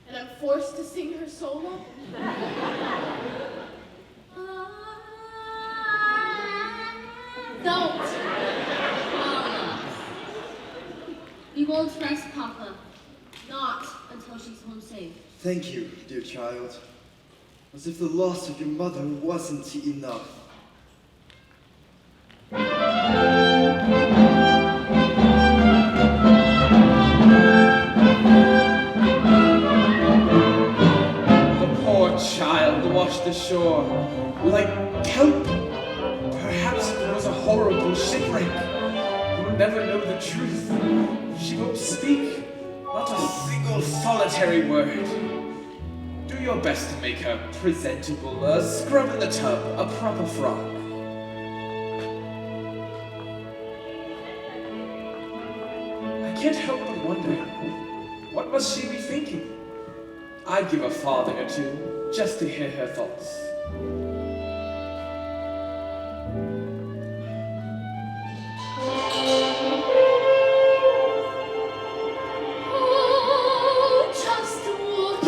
and I'm forced to sing her solo, don't. You won't trust Papa. Not until she's home safe. Thank you, dear child. As if the loss of your mother wasn't enough. The poor child washed ashore like kelp. Perhaps it was a horrible shipwreck. We'll never know the truth. She won't speak. Not a single solitary word. Do your best to make her presentable. A scrub in the tub, a proper frock. I can't help but wonder, what must she be thinking? I'd give a farthing or two just to hear her thoughts. Oh, just look.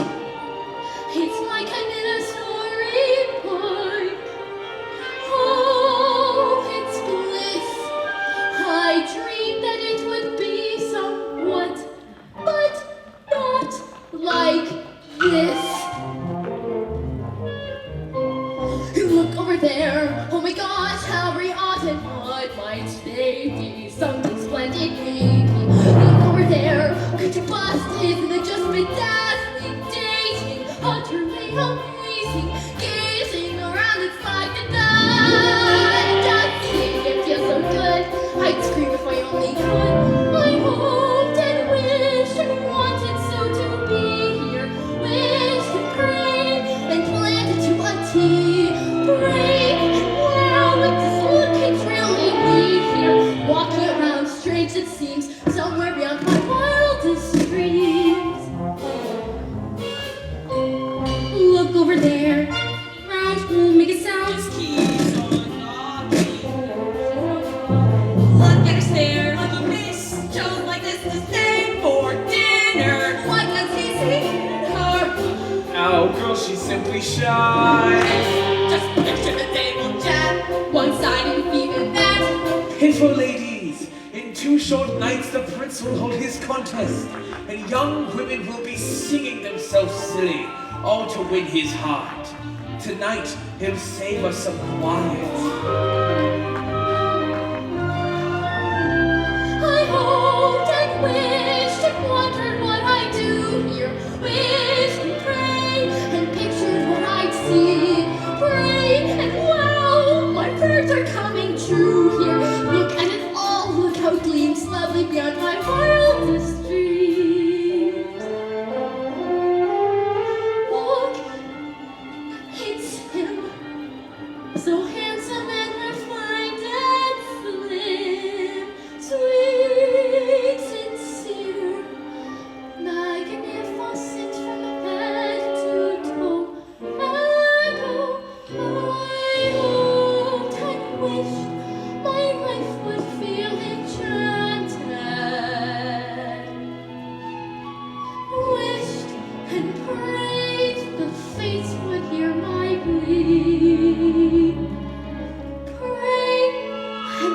It's like I'm in a storybook. Oh, it's bliss. I dreamed that it would be somewhat, but not like this. Look over there. Oh my gosh, how very often what might they be? Something splendid maybe. Look over there. Could you bust? Isn't it just bedazzling, dating, utterly amazing? Gazing around, it's like the night. Dancing, it feels so good. I'd scream if I only could. I hoped and wished and wanted so to be here. Wished and prayed and planned to a T. Prayed and wow, like this look, it's really me here. Walking around strange it seems, somewhere beyond my wildest dreams. Look over there. Round will make a sound. Look at her stare, lucky miss. Shows like this to stay for dinner. What does he see in her? Oh, girl, she's simply shy. Just picture the table chat. One-sided, even that. Pitiful ladies, in 2 short nights the prince will hold his contest, and young women will be singing themselves silly, all to win his heart. Tonight, he'll save us some quiet. I hoped and wished and wondered what I'd do here. Wished and prayed and pictured what I'd see. Prayed and wow, my prayers are coming true here. Look at it all, look how it gleams lovely beyond my wildest dreams. Look, it's him, so handsome and refined and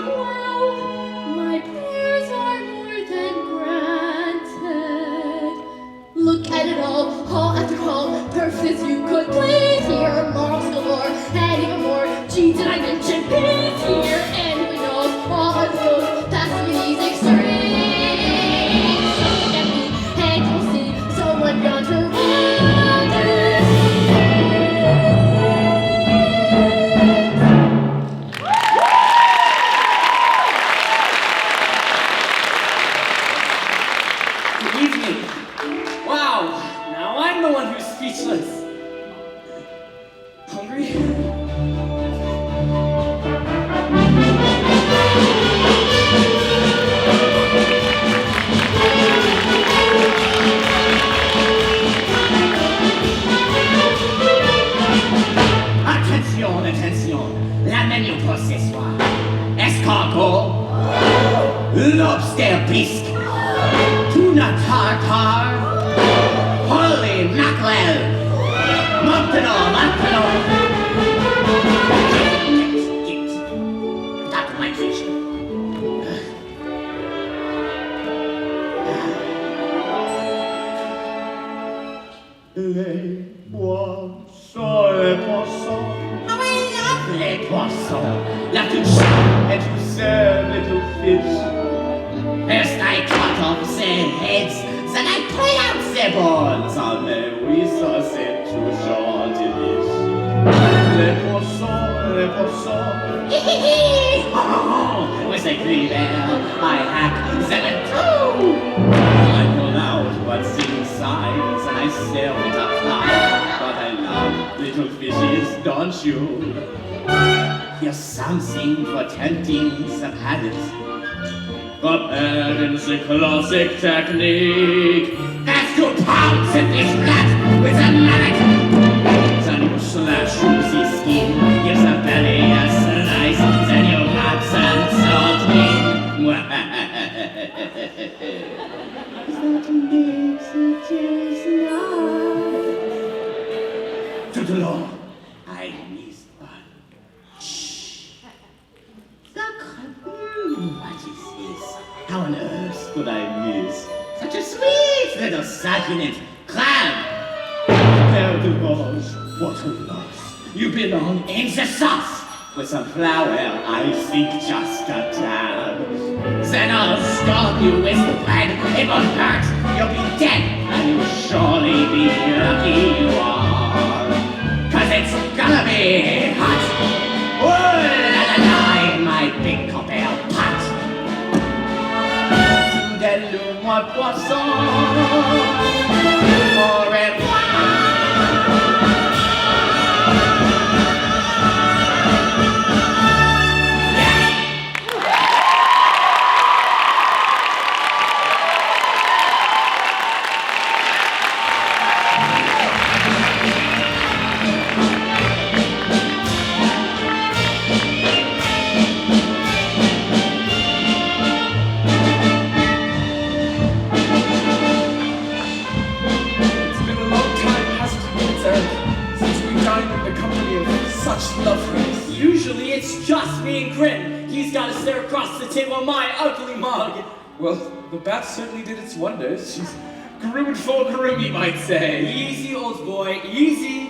Well, my prayers are more than granted. Look at it all, hall after hall, perfect as you could please here. Morals galore, and even more. Gee, did I mention peace here? And who knows, all our goes past these extremes. So look at me, and you'll see someone beyond her Good evening. Wow, now I'm the one who's speechless. Hungry? Attention, attention, la menu pour ce soir. Escargot, lobster bisque, tuna tartare, holy mackerel, maintenant. Get. Top of my kitchen. Les poissons. Oh, I love les poissons. La touche. And you serve little fish. First I cut off their heads, then I pull out their bones. Ah mais oui, ça c'est toujours délicieux. Les poissons. With a cleaver, I hack them in two. I pull out what's inside, and I serve it up high. But I love little fishes, don't you? Here's something for tempting the palate. Prepared in the classic technique. That's 2 pounds of this flat with a mallet. Then you slash Juicy skin gives the belly a slice. Then you rub some salt in. That makes it taste nice. tout long. I miss one. Shh. Sacre. What is this? How on earth could I miss such a sweet little succulent crab? Père de Grange, what a loss. You belong in the sauce. With some flour, I think just a tad. Then I'll scald you with bread. It won't hurt. You'll be dead. And you'll surely be lucky you are. 'Cause it's gonna be hot. Oh la la la, in my big copper pot. Donne-moi poisson. Au revoir. It's been a long time, hasn't it, sir, since we dined in the company of such loveliness. Usually it's just me and Grim. He's got to stare across the table at my ugly mug. Well, the bat certainly did its wonders. She's groomed for groom, you might say. Easy, old boy, easy.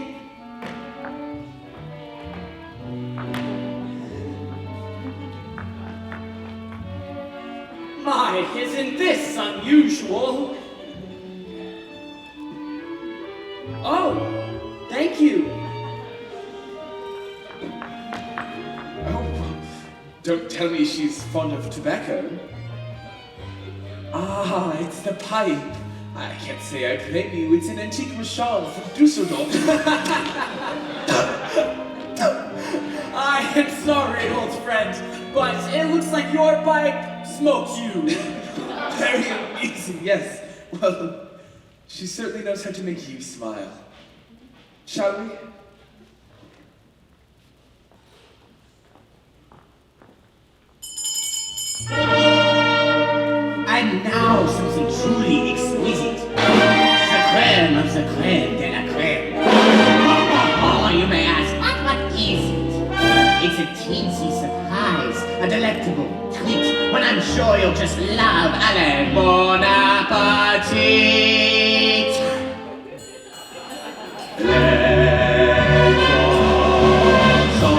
My, isn't this unusual? Oh, thank you. Oh, don't tell me she's fond of tobacco. Ah, it's the pipe. I can't say I blame you. It's an antique machine from Dusseldorf. I am sorry, old friend, but it looks like your pipe smokes you. Very amusing, yes. Well, she certainly knows how to make you smile. Shall we? And now something truly exquisite. The creme of the creme de la creme. Oh, you may ask, what is it? It's a teensy surprise, a delectable delectable treat when I'm sure you'll just love. Allez, bon appetit!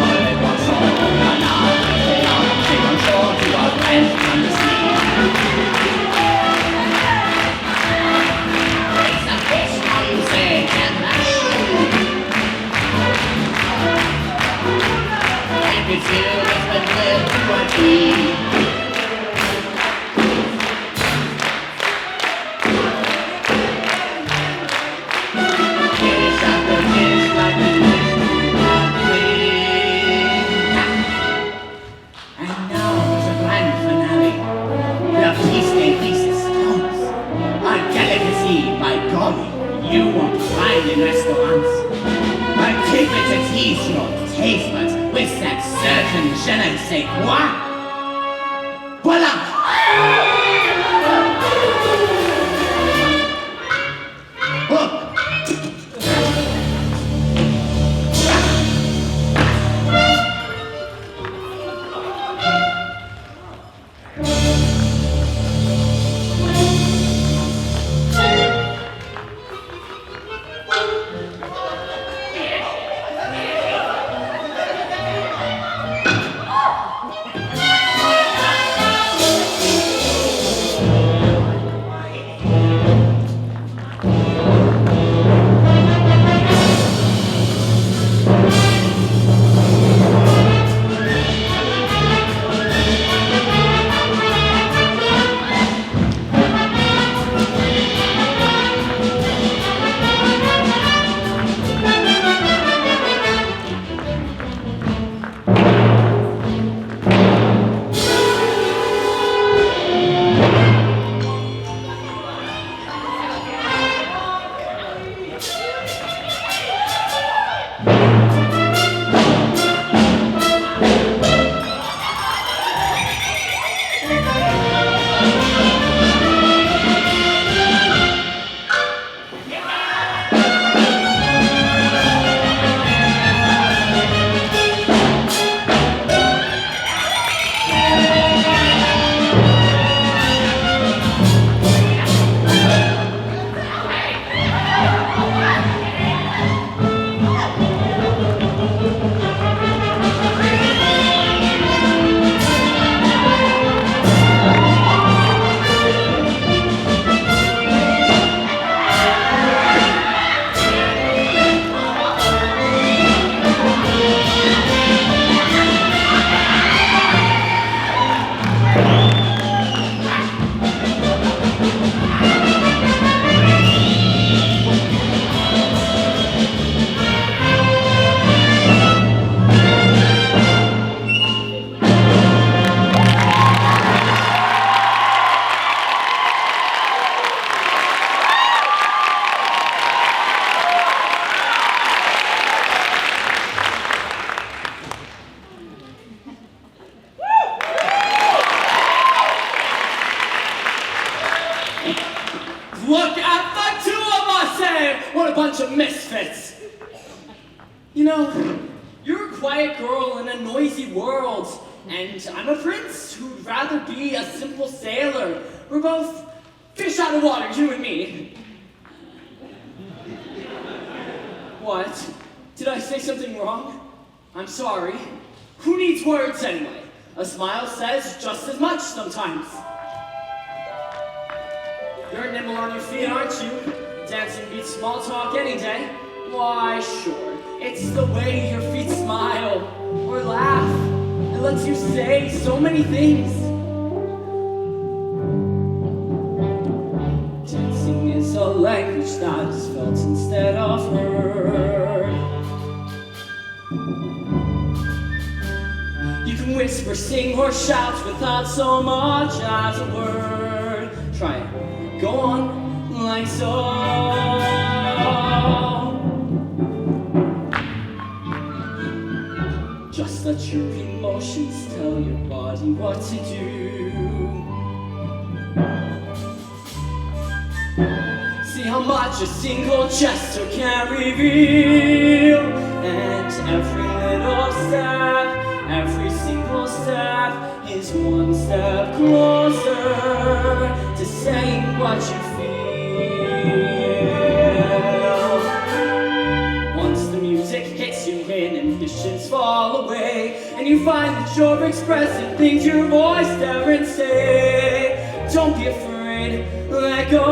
Les poissons, canards, créoles, c'est comme chaud, tu dois être comme le sea. It's a fish, how you say, and that's and it's you that's been lived for me. Finish up the dish like we used to and now there's a grand finale. The feast day feast stones. A delicacy, by golly, you won't find in restaurants. I keep it to tease your taste buds with that certain je ne sais quoi. Voila! Look! Look at the two of us, eh? What a bunch of misfits. You know, you're a quiet girl in a noisy world, and I'm a prince who'd rather be a simple sailor. We're both fish out of water, you and me. What? Did I say something wrong? I'm sorry. Who needs words anyway? A smile says just as much sometimes. You're nimble on your feet, aren't you? Dancing beats small talk any day. Why, sure. It's the way your feet smile or laugh. It lets you say so many things. Dancing is a language that is felt instead of heard. You can whisper, sing, or shout without so much as a word. Try it. Go on, like so. Just let your emotions tell your body what to do. See how much a single gesture can reveal. And every little step, every single step is one step closer to saying what you feel. Once the music hits your inhibitions fall away, and you find that you're expressing things your voice daren't say. Don't be afraid, let go.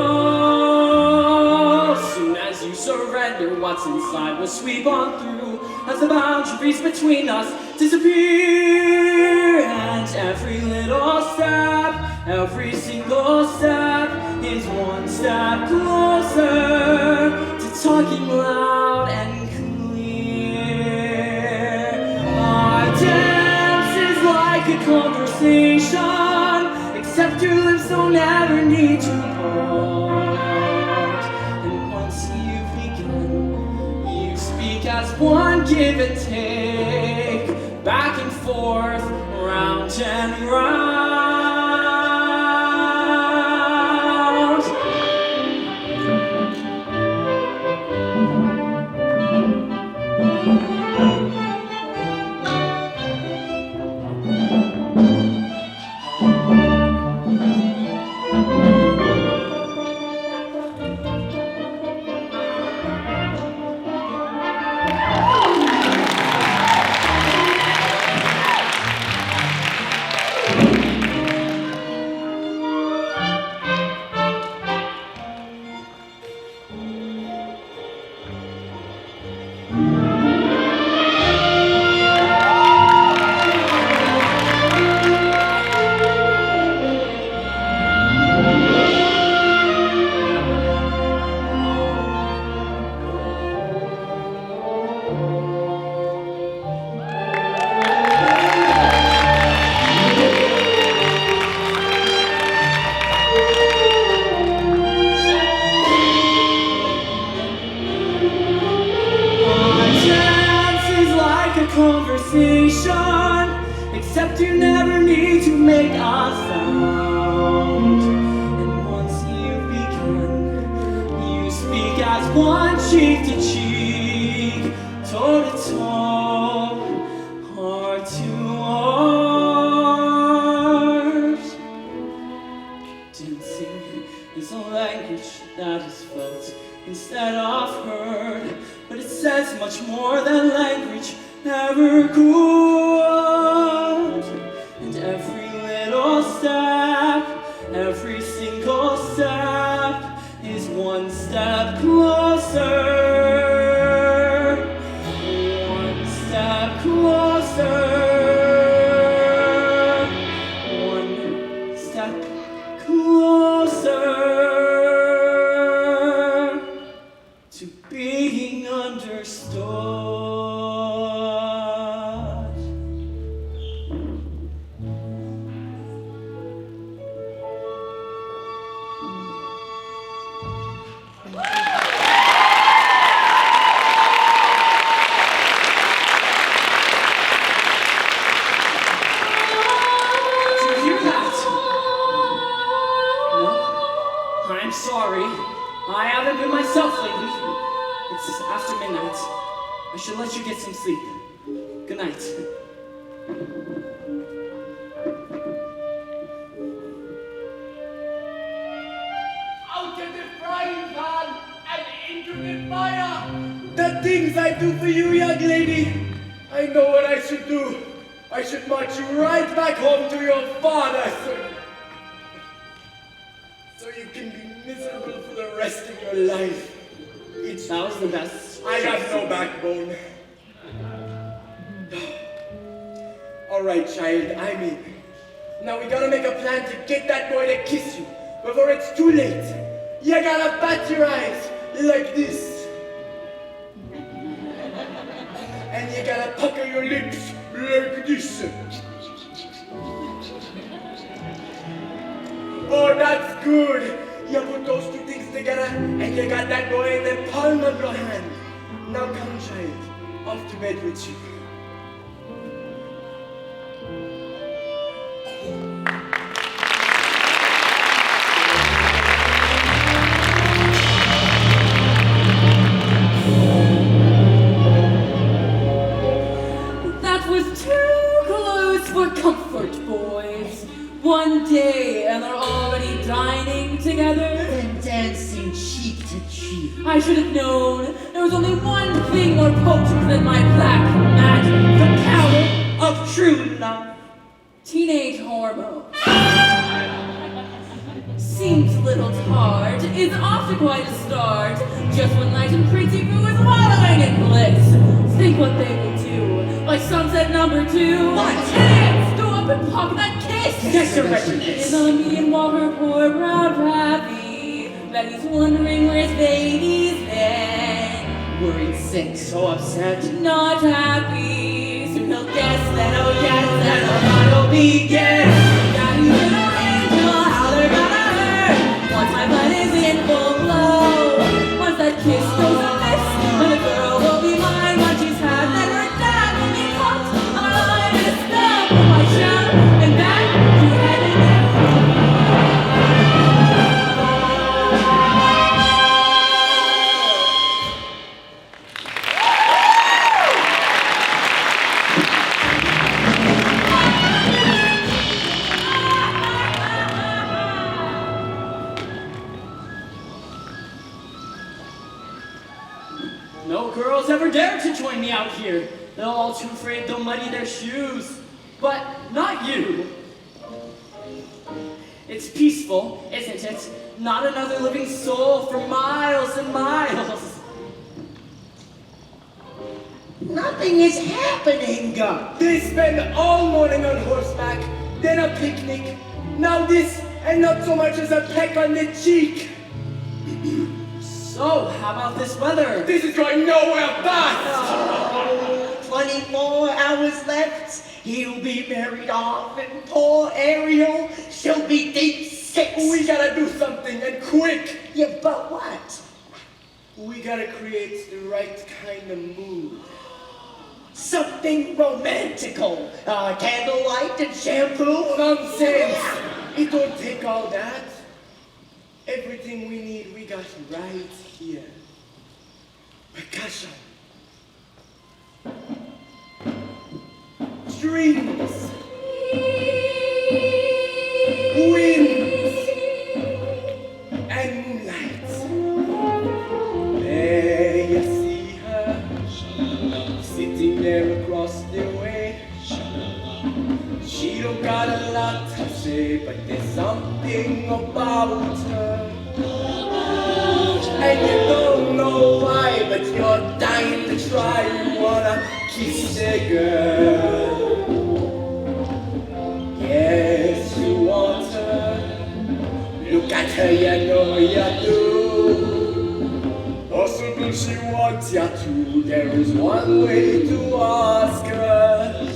Soon as you surrender, what's inside will sweep on through as the boundaries between us disappear. And every little step, every single step is one step closer to talking loud and clear. Our dance is like a conversation, except your lips don't ever need to pause. And once you've begun, you speak as one, give and take, back and forth, round and round. Conversation, except you never need to make a sound. And once you've begun, you speak as one, cheek to cheek, toe to toe, heart to heart. Dancing is a language that is felt instead of heard, but it says much more than language ever could. And every little step, every single step is one step closer. One step closer. One step closer to being understood. I'm sorry. I haven't been myself lately. It's after midnight. I should let you get some sleep. Good night. Out of the frying pan and into the fire! The things I do for you, young lady! I know what I should do. I should march you right back home to your father, so you can be miserable for the rest of your life. That was the best. I have no backbone. All right, child, I'm in. Now we gotta make a plan to get that boy to kiss you before it's too late. You gotta bat your eyes like this. And you gotta pucker your lips like this. Oh, that's good. You put those two things together and you got that boy in the palm of your hand. Now come, child, off to bed with you. That was too close for comfort, boy. one day and they're already dining together? And dancing cheek to cheek. I should have known. There was only one thing more potent than my black magic. The power of true love. Teenage hormone. Seems a little tart. It's off to quite a start. Just one night and Pretty Boo is wallowing in bliss. Think what they will do. Like sunset number 2. What? Idiots! Go up and pop that kiss! Yes, Your Reverence. It's on me and Walker, poor proud Pappy. That he's wondering where his baby's been. Worried, sick, so upset. Not happy. Soon he'll guess that, oh yes, that our battle begins. Daddy little angel, how they're gonna hurt. Once my blood is in full glow. Once that kiss goes amiss, then the girl will be mine. Once she's had, then her dad will be caught. I'm alive in a spell from my shell. And back to heaven. No girls ever dared to join me out here. They're all too afraid they'll muddy their shoes. But not you. It's peaceful, isn't it? Not another living soul for miles and miles. Nothing is happening. They spend all morning on horseback, then a picnic. Now this, and not so much as a peck on the cheek. So, how about this weather? This is going nowhere fast. Oh, 24 hours left. He'll be married off, and poor Ariel, she'll be deep 6. We gotta do something, and quick. Yeah, but what? We gotta create the right kind of mood. Something romantical. Candlelight and shampoo. Nonsense. It don't take all that. Everything we need, we got right here. Percussion. Strings. Winds. And moonlight. There you see her. Sitting there across the way. She don't got a lot to say, but there's something about her. And you don't know why, but you're dying to try. You wanna kiss the girl. Yes, you want her. Look at her, you know you do. Possibly she wants you to. There is one way to ask her.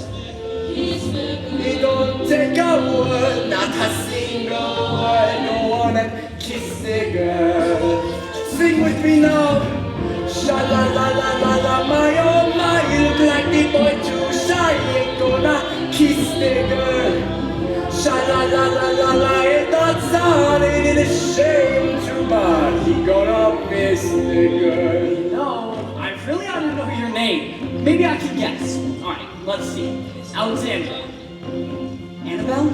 It don't take a word, not a single word. Go on and kiss the girl. Sing with me now. Sha la la la la la, my oh my. You look like the boy too shy. Ain't gonna kiss the girl. Sha la la la la la, it don't sound it is a shame too bad. He gonna miss the girl. No, I really ought to know your name. Maybe I can guess. Alright, let's see. Alexandra. Annabelle?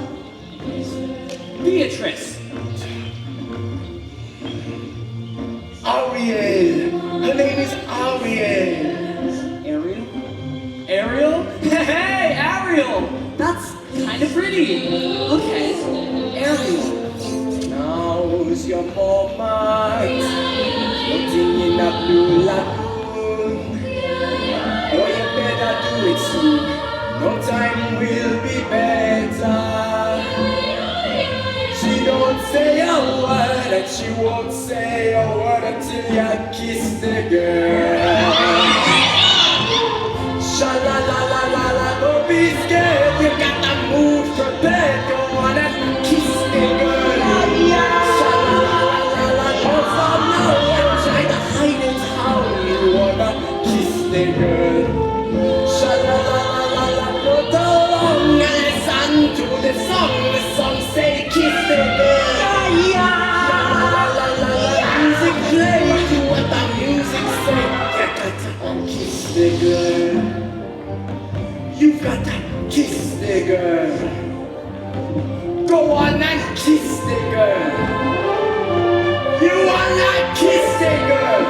Beatrice. Ariel. Her name is Ariel. Ariel? Ariel? Hey, Ariel! That's kind of pretty. Okay, Ariel. Now's your moment. Floating in a blue lagoon. Oh, you better do it soon. No time will be better. She don't say a word, and she won't say a word until you kiss the girl. Sha la la la la la, don't be scared. You got to move prepared. Go on and kiss the girl. Sha la la la la, don't stop now and try to hide it. How you wanna kiss the girl? Sha la la la la la, put along and listen to the song. The song say kiss the girl. Sha la la la la la, music play. Do what the music say. You gotta kiss the girl. You gotta kiss the girl. Go on and kiss the girl. You wanna kiss the girl.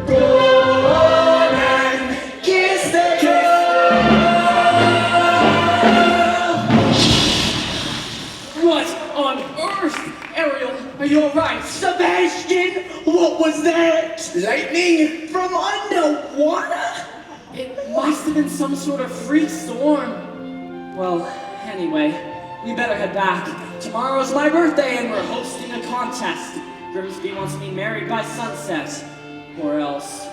Go on and kiss the girl. What on earth? Ariel, are you alright? Sebastian, what was that? Lightning? From underwater? It must have been some sort of freak storm. Well, anyway, we better head back. Tomorrow's my birthday and we're hosting a contest. Grimsby wants me married by sunset. Or else.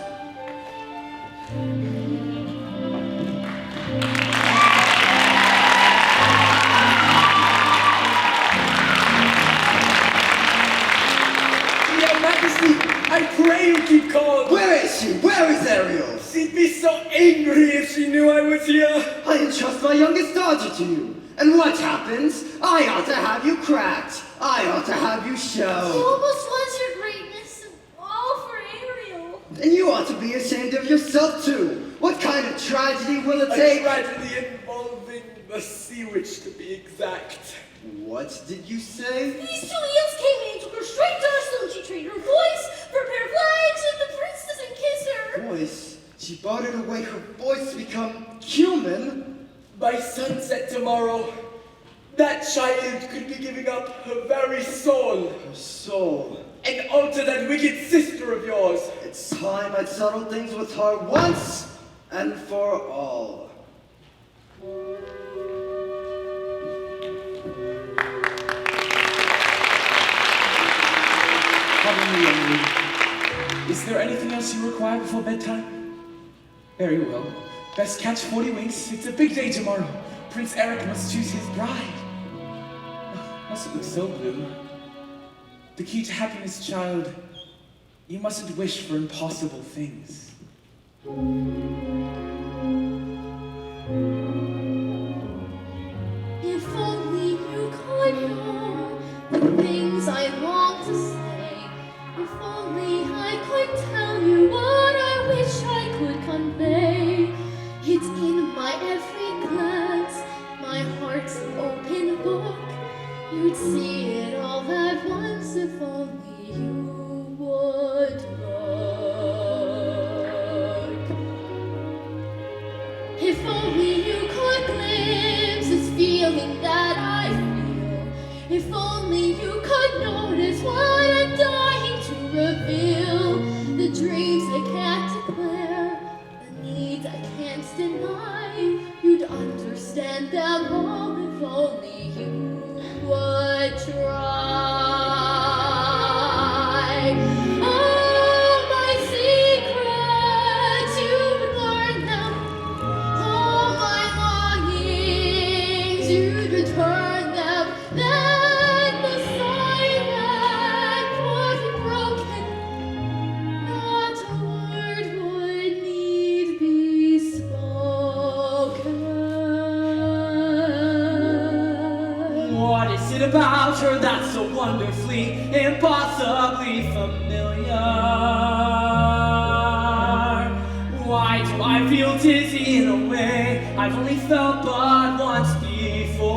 Your Majesty, I pray you keep calm. Where is she? Where is Ariel? She'd be so angry if she knew I was here. I entrust my youngest daughter to you. And what happens? I ought to have you cracked. I ought to have you He shelled. almost was your greatness, all for Ariel. And you ought to be ashamed of yourself too. What kind of tragedy will it A take? tragedy involving the sea witch, to be exact. What did you say? These two eels came in and took her straight to her saloon. She traded her voice for a pair of legs, and the prince doesn't kiss her. Voice? She bartered away her voice to become human? By sunset tomorrow, that child could be giving up her very soul. Her soul. And all to that wicked sister of yours. It's time I'd settle things with her once and for all. Pardon me, young lady. Is there anything else you require before bedtime? Very well. Best catch 40 winks. It's a big day tomorrow. Prince Eric must choose his bride. Mustn't look so blue. The key to happiness, child, you mustn't wish for impossible things. If only you could know the things I long to say. If only I could tell you what I wish I could convey. It's in my every glance, my heart's an open book. You'd see it all at once if only you would look. If only you could glimpse this feeling that I feel. If only you could notice what I'm dying to reveal. The dreams I can't declare, the needs I can't deny. You'd understand them all if only you would try. All my secrets, you'd learn them. All my longings, you'd return them. Then the silence would be broken. Not a word would need be spoken. What is it about her that's so wonderfully, impossibly familiar? Why do I feel dizzy in a way I've only felt but once before?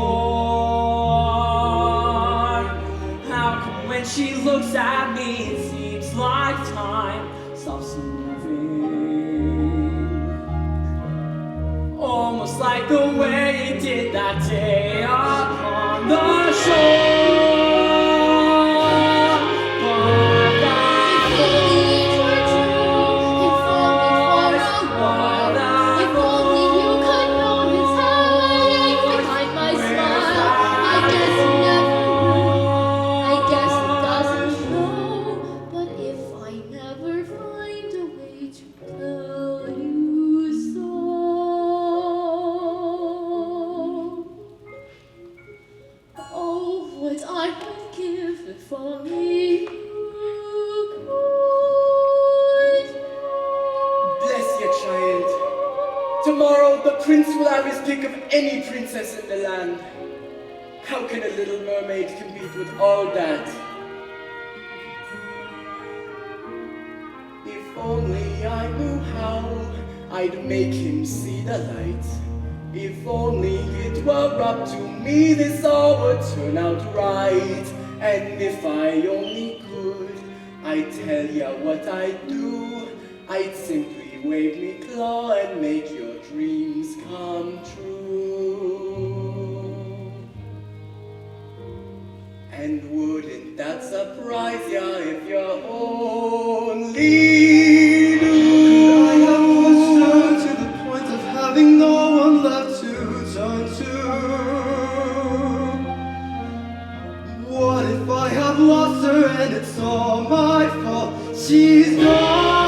How come when she looks at me it seems like time stops moving? Almost like the way it did that day upon the shore. If only it were true, if only for a while. If only you could notice how I ache behind my smile. I guess it never will, I guess it doesn't show. But if I never find a way to tell you so. Oh, what I would give if only you could. Bless you, child. Tomorrow, the prince will have his pick of any princess in the land. How can a little mermaid compete with all that? If only I knew how I'd make him see the light. If only it were up to me, this all would turn out right. And if I only could, I'd tell ya what I'd do. I'd simply wave me claw and make your dreams come true. And wouldn't that surprise ya if you only knew? I have pushed her to the point of having no one left to turn to. What if I have lost her and it's all my fault? She's gone.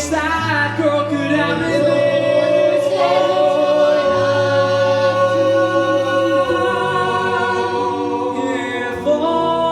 That girl could have been if only. If only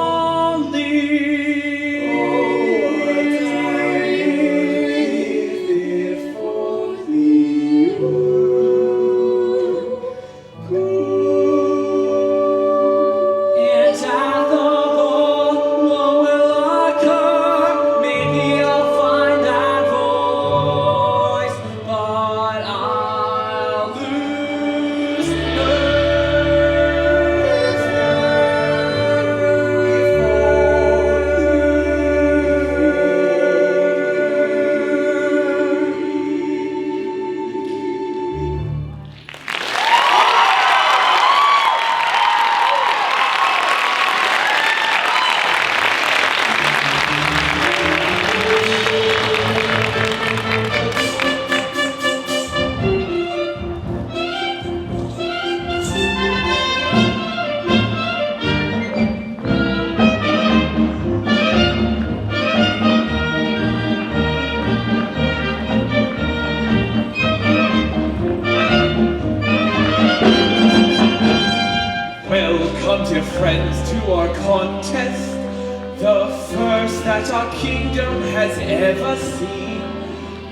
And at the ball, what will occur? Maybe I'll find that voice, but I'll lose Welcome, dear friends, to our contest, the first that our kingdom has ever seen.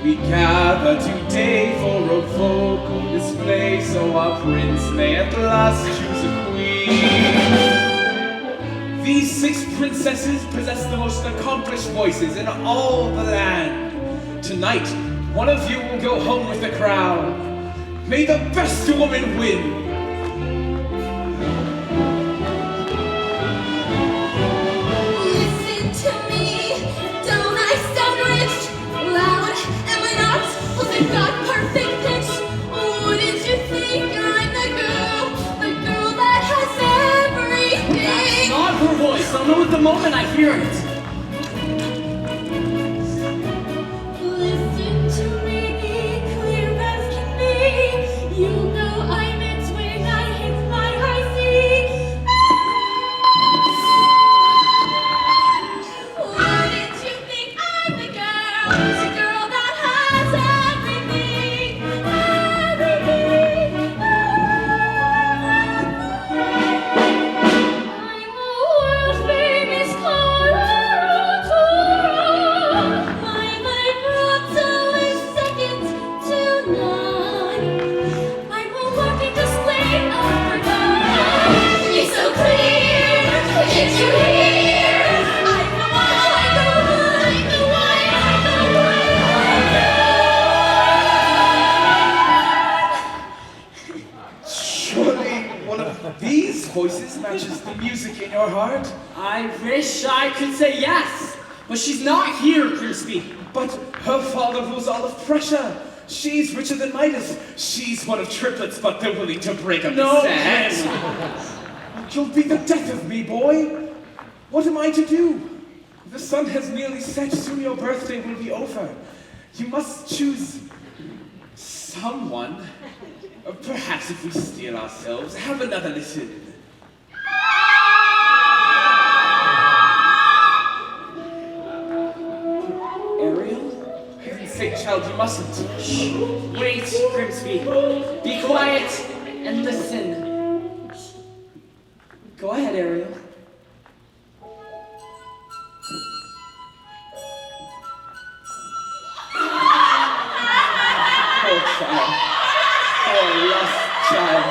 We gather today for a vocal display, so our prince may at last choose a queen. These 6 princesses possess the most accomplished voices in all the land. Tonight, one of you will go home with the crown. May the best woman win. Listen to me, don't I sound rich? Loud, am I not? Well, I've got perfect pitch. Wouldn't you think I'm the girl that has everything? That's not her voice. I'll know it the moment I hear it. Listen to me, clear as can be. You know I'm it when I hit my high C. Wouldn't you think I'm the girl that has everything, everything? I'm a world famous coloratura. My vibrato is second to none. I'm a walking display of forgotten. It's so clear, can't you hear? I'm the Surely one of these voices matches the music in your heart. I wish I could say yes, but she's not here, Crispy. But her father rules all of Prussia. She's richer than Midas. She's one of triplets, but they're willing to break up No, the set. You'll be the death of me, boy. What am I to do? The sun has nearly set. Soon your birthday will be over. You must choose someone. Perhaps if we steal ourselves, have another listen. Ariel? child, you mustn't. Shh. Wait, Grimsby. Be quiet and listen. Go ahead, Ariel. Poor child. Poor lost child.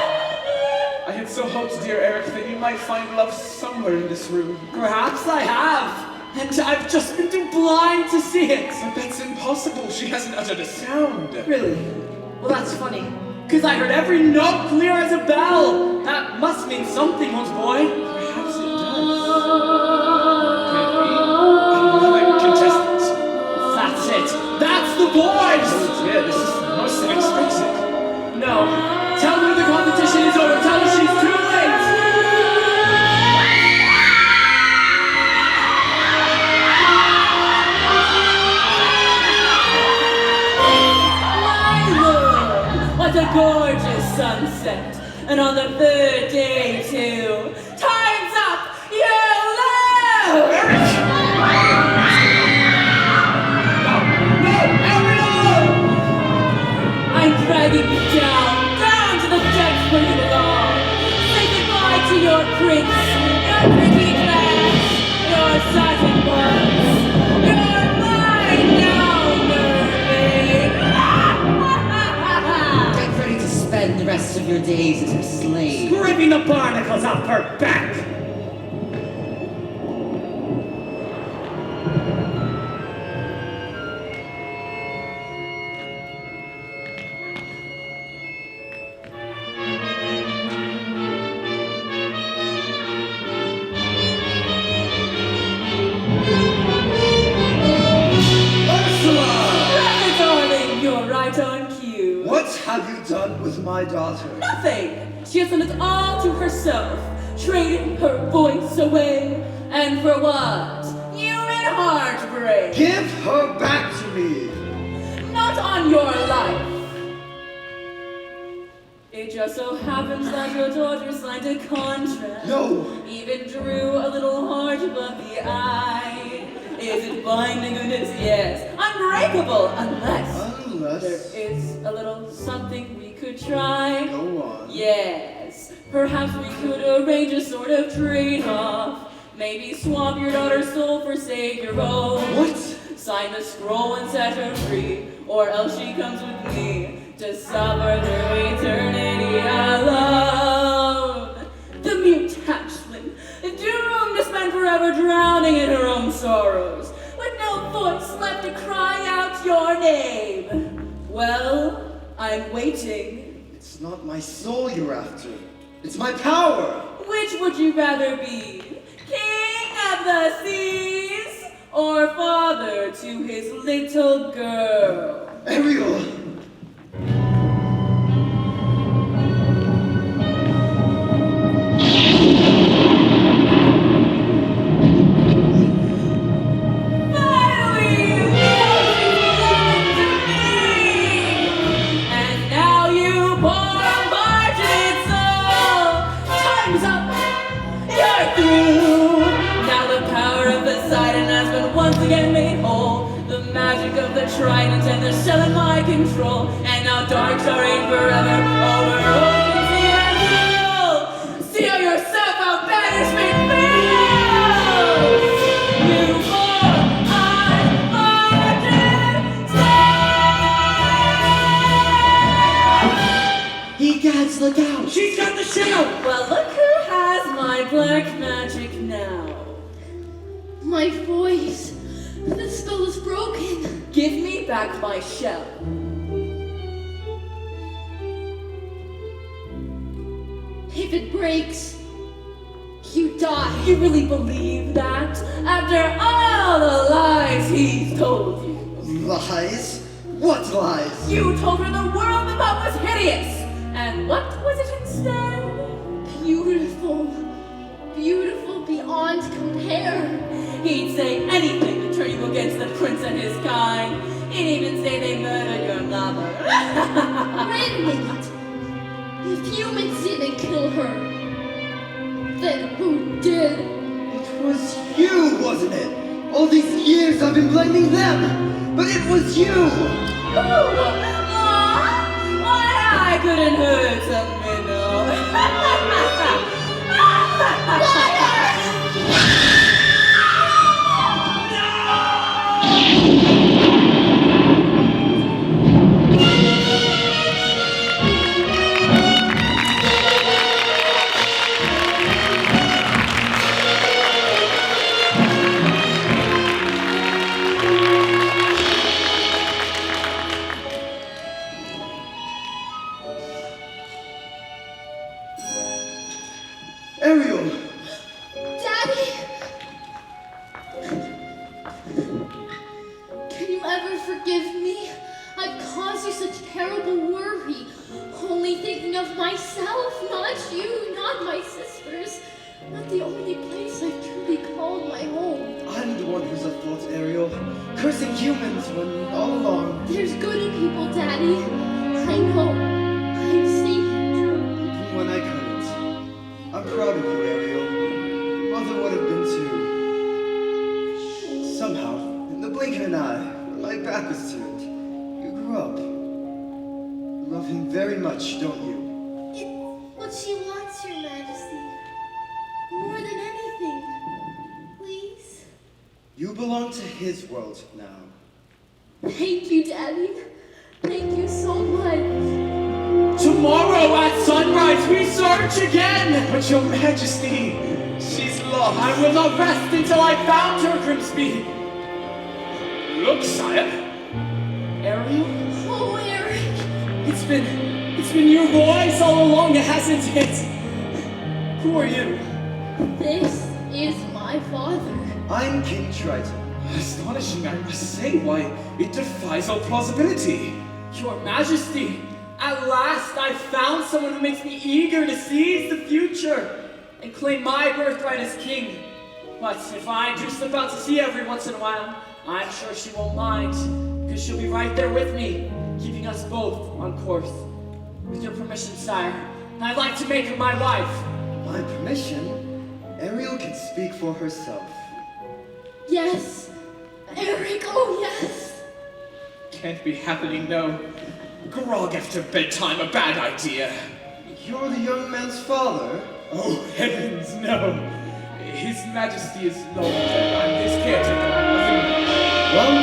I had so hoped, dear Eric, that you might find love somewhere in this room. Perhaps I have. And I've just been too blind to see it. But that's impossible. She hasn't uttered a sound. Really? Well, that's funny. Because I heard every note clear as a bell. That must mean something, old boy. Perhaps it does. Can it be? Another contestant. That's it. That's the boys. Oh dear, this is most unexpected. No. Tell her the competition is over. Tell her she's too late. What a gorgeous sunset. And on the third day, too. Time's up! You lose! No, Ariel! I'm dragging you down to the depths where you belong. Say goodbye to your prince, your pretty dress, your satin buns. You're mine now, mermaid. Get ready to spend the rest of your days as a slave. Ripping the barnacles off her back. What have you done with my daughter? Nothing! She has done it all to herself, trading her voice away. And for what? Human heartbreak! Give her back to me! Not on your life! It just so happens that your daughter signed a contract. No! Even drew a little heart above the eye. Is it binding? Goodness, yes. Unbreakable, unless there is a little something we could try. Go on. Yes, perhaps we could arrange a sort of trade-off. Maybe swap your daughter's soul for, say, your own. What? Sign the scroll and set her free, or else she comes with me to suffer through eternity alone. The mute hatchling, doomed to spend forever drowning in her own sorrows, with no voice left to cry out your name. Well, I'm waiting. It's not my soul you're after. It's my power! Which would you rather be? King of the seas, or father to his little girl? Ariel! Again made whole, the magic of the trident and the shell in my control, and now dark shall reign forever over open sea and hill. See how yourself how banishment feels. You more unfortunate. Egads, look out! She's got the shell! Well, look who has my black magic now. My voice. The spell is broken. Give me back my shell. If it breaks, you die. You really believe that? After all the lies he's told you. Lies? What lies? You told her the world we thought was hideous. And what was it instead? Beautiful. Beautiful beyond compare. He'd say anything to turn you against the prince and his kind. He'd even say they murdered your mother. Wait a minute. If humans didn't kill her, then who did? It was you, wasn't it? All these years I've been blaming them, but it was you! Why I couldn't hurt a Ariel! Daddy! Can you ever forgive me? I've caused you such terrible worry. Only thinking of myself, not you, not my sisters. Not the only place I've truly called my home. I'm the one who's at fault, Ariel. Cursing humans when all along. There's good in people, Daddy. I know. I've seen it. Even when I couldn't. I'm proud of you, Ariel. Mother would have been too. Somehow, in the blink of an eye, when my back was turned, you grew up. You love him very much, don't you? It's what she wants, Your Majesty. More than anything. Please. You belong to his world now. Thank you, Daddy. Thank you so much. Tomorrow at sunrise, we search again! But your majesty, she's lost. I will not rest until I found her, Grimsby. Look, sire. Ariel? Oh, Eric. It's been your voice all along, hasn't it? Who are you? This is my father. I'm King Triton. Astonishing, I must say. Why, it defies all plausibility. Your majesty, at last I found someone who makes me eager to seize the future and claim my birthright as king. But if I do slip out to sea every once in a while, I'm sure she won't mind, because she'll be right there with me, keeping us both on course. With your permission, sire, I'd like to make her my wife. My permission? Ariel can speak for herself. Yes. Eric, oh yes. Can't be happening, no. Grog after bedtime, a bad idea. You're the young man's father? Oh, heavens, no. His Majesty is long dead. I'm his caretaker. Well,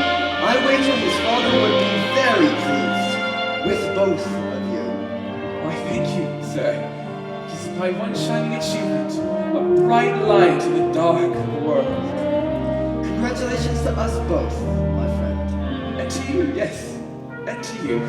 I wager his father would be very pleased with both of you. Why, thank you, sir. He's my one shining achievement. A bright light in the dark world. Congratulations to us both, my friend. And to you, yes. And to you.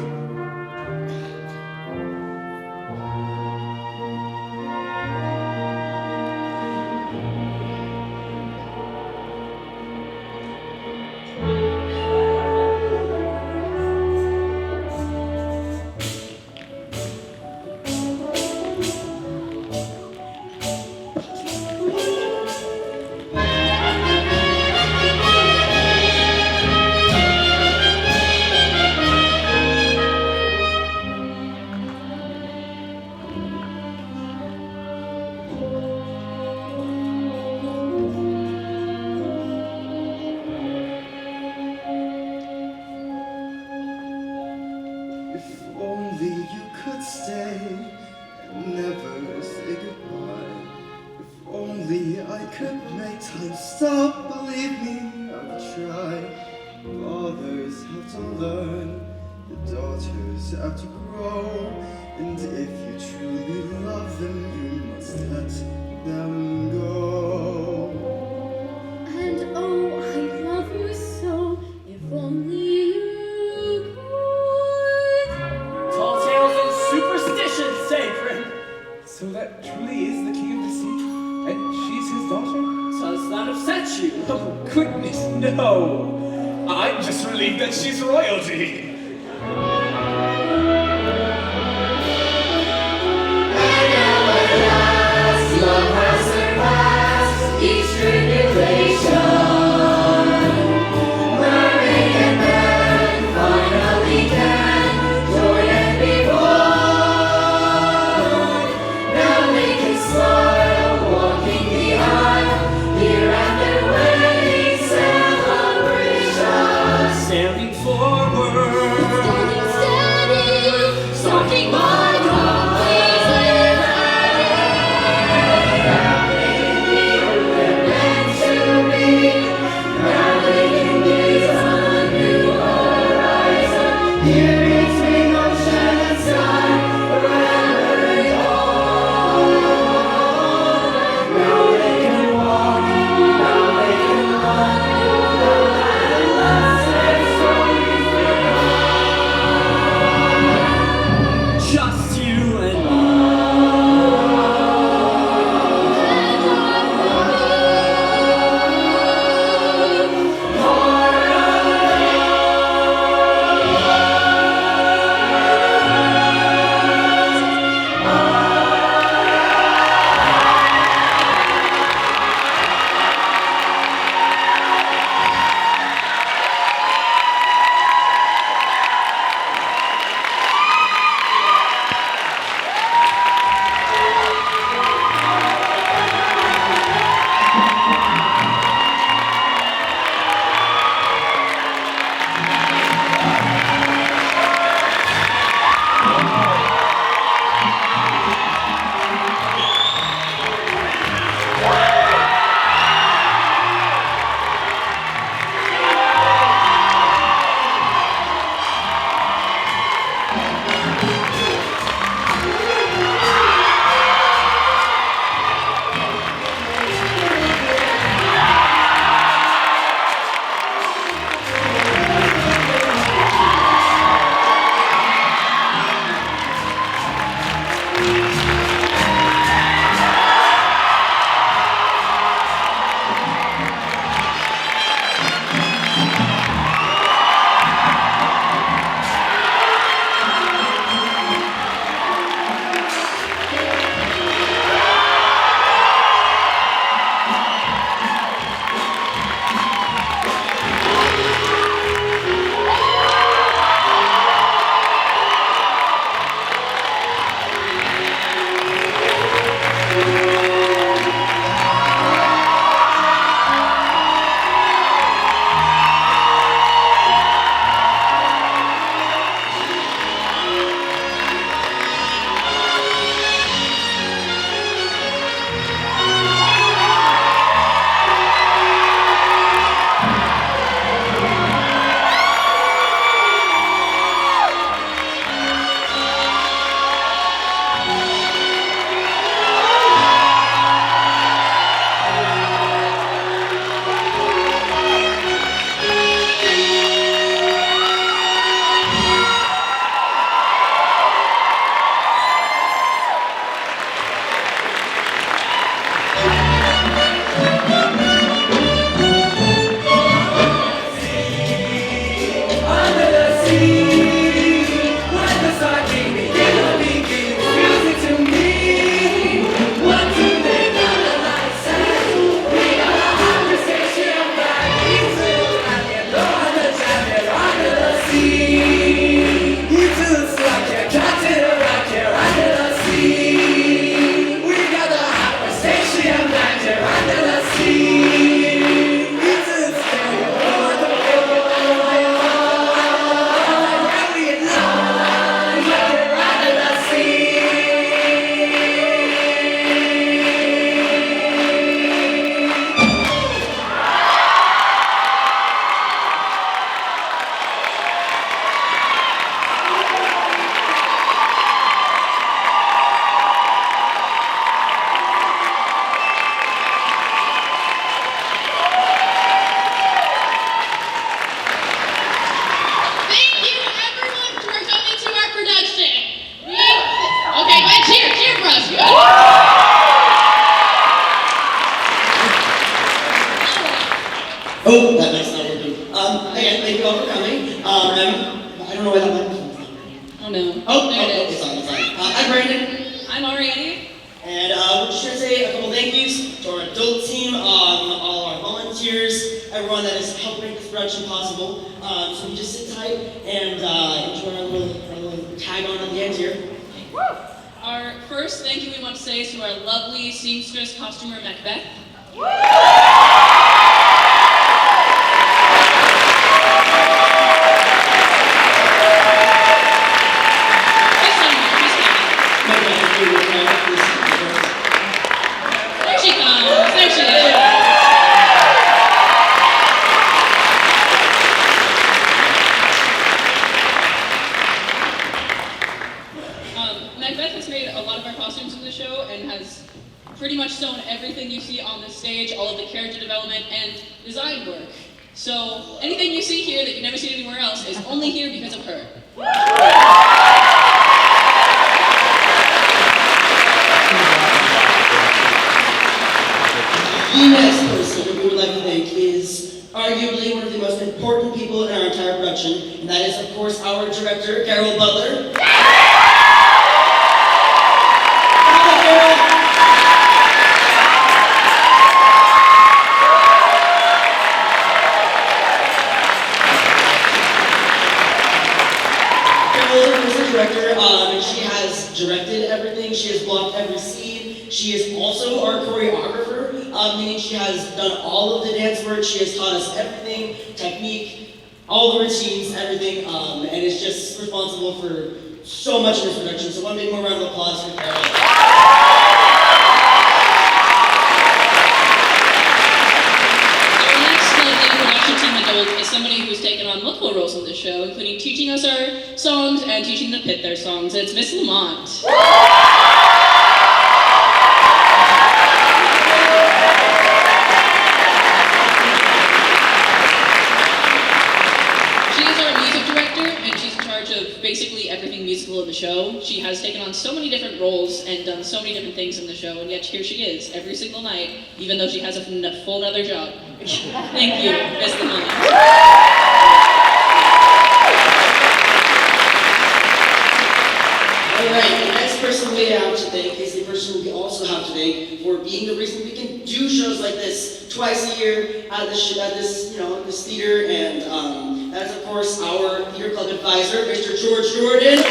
Stop, believe me, I've tried. Fathers have to learn, the daughters have to grow. And if you truly love them, you must let them go. And oh, I love you so, if only you could. Tall tales and superstitions, say, Grim. So that truly is the king of the sea? And she's his daughter? Does that upset you? Oh, goodness, no. I'm just relieved that she's royalty. Love has surpassed each tribulation. Mermaid and man finally can join and be born. Now they can smile, walking the aisle, here at their wedding celebration. Sailing forward. Oh, that mic's not working. Again, thank you all for coming. I don't know where that microphone's at. Oh no. Oh, there it it's is. on, it's on. I'm Brandon. I'm Ariane. And we're just trying to say a couple thank yous to our adult team, all our volunteers, everyone that has helped make this production possible. So we just sit tight and enjoy our little tag on at the end here. Our first thank you we want to say is to our lovely seamstress costumer Macbeth. There she comes. There she is. Macbeth has made a lot of our costumes in the show and has pretty much sewn everything you see on the stage, all of the character development and design work. So anything you see here that you've never seen anywhere else is only here because of her. The next person we would like to thank is arguably one of the most important people in our entire production, and that is, of course, our director, Carol Butler. Carol is the director, and she has directed everything. She has blocked every scene. She is also our choreographer, meaning she has done all of the dance work. She has taught us everything, technique, all the routines, everything, and is just responsible for so much of this production. So one big more round of applause for Carol. Our next skeleton production team adult is somebody who's taken on multiple roles in this show, including teaching us our songs and teaching the pit their songs. It's Miss Lamont. Basically everything musical in the show. She has taken on so many different roles roles and done so many different things in the show, and yet here she is every single night, even though she has a full other job. Thank you, Miss Lamont. Alright, the next person we have to thank is the person we also have to thank for being the reason we can do shows like this twice a year at this theater, and that is of course our theater club advisor, Mr. George Jordan.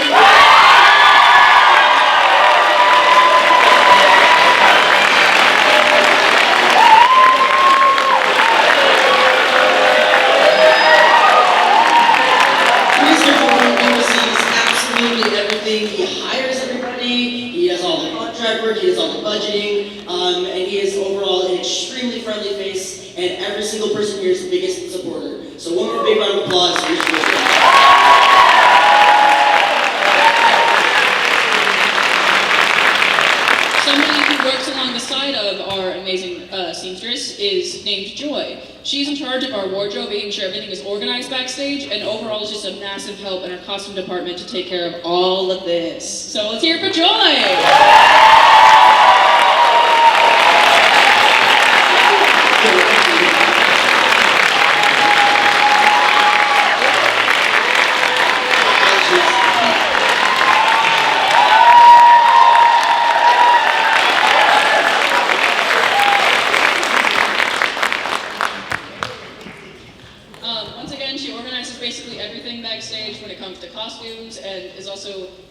He hires everybody, he does all the contract work, he does all the budgeting, and he is overall an extremely friendly face, and every single person here is the biggest supporter. So one more big round of applause for Mr. Jordan. Somebody who works along the side of our amazing seamstress is named Joy. She's in charge of our wardrobe, making sure everything is organized backstage, and overall is just a massive help in our costume department to take care of all of this. So let's hear it for Joy!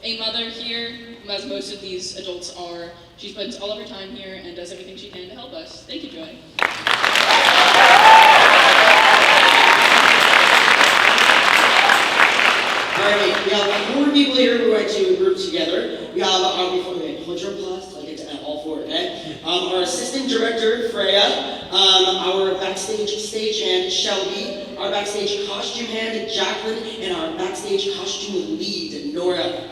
A mother here, as most of these adults are. She spends all of her time here and does everything she can to help us. Thank you, Joy. Alright, we have 4 people here who are going to group together. We have hold your applause till I get to all 4, okay? Our assistant director, Freya, our backstage stagehand, Shelby, our backstage costume hand, Jacqueline, and our backstage costume lead, Nora.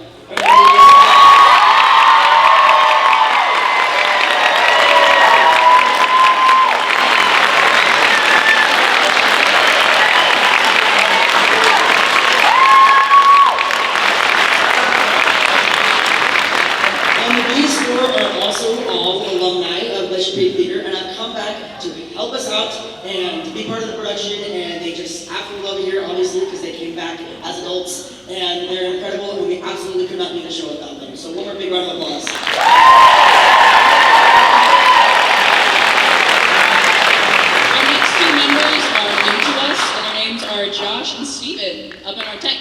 These 4 are also all alumni of Glacier Theater, and have come back to help us out and to be part of the production, and they just absolutely love it here, obviously, because they came back as adults, and they're incredible, and we absolutely could not do the show without them. So one more big round of applause. Our next 2 members are new to us, and their names are Josh and Steven, up in our tech.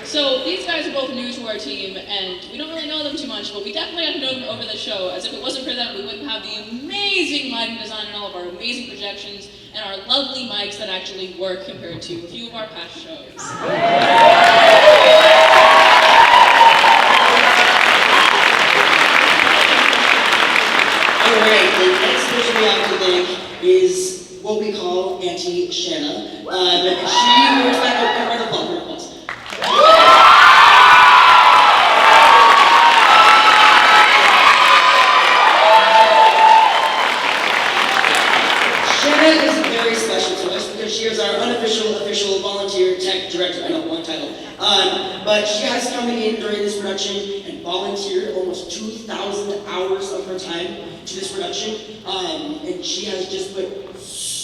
So these guys are both new to our team, and we don't really know them too much, but we definitely got to know them over the show, as if it wasn't for them, we wouldn't have the amazing lighting design and all of our amazing projections, and our lovely mics that actually work compared to a few of our past shows. Alright, the next person we have to thank is what we call Auntie Shanna. She works back up in the bumper applause. Shanna is very special to us because she is our unofficial, official volunteer tech director. I know, one title. But she has come in during this production and volunteered almost 2,000 hours of her time to this production. And she has just put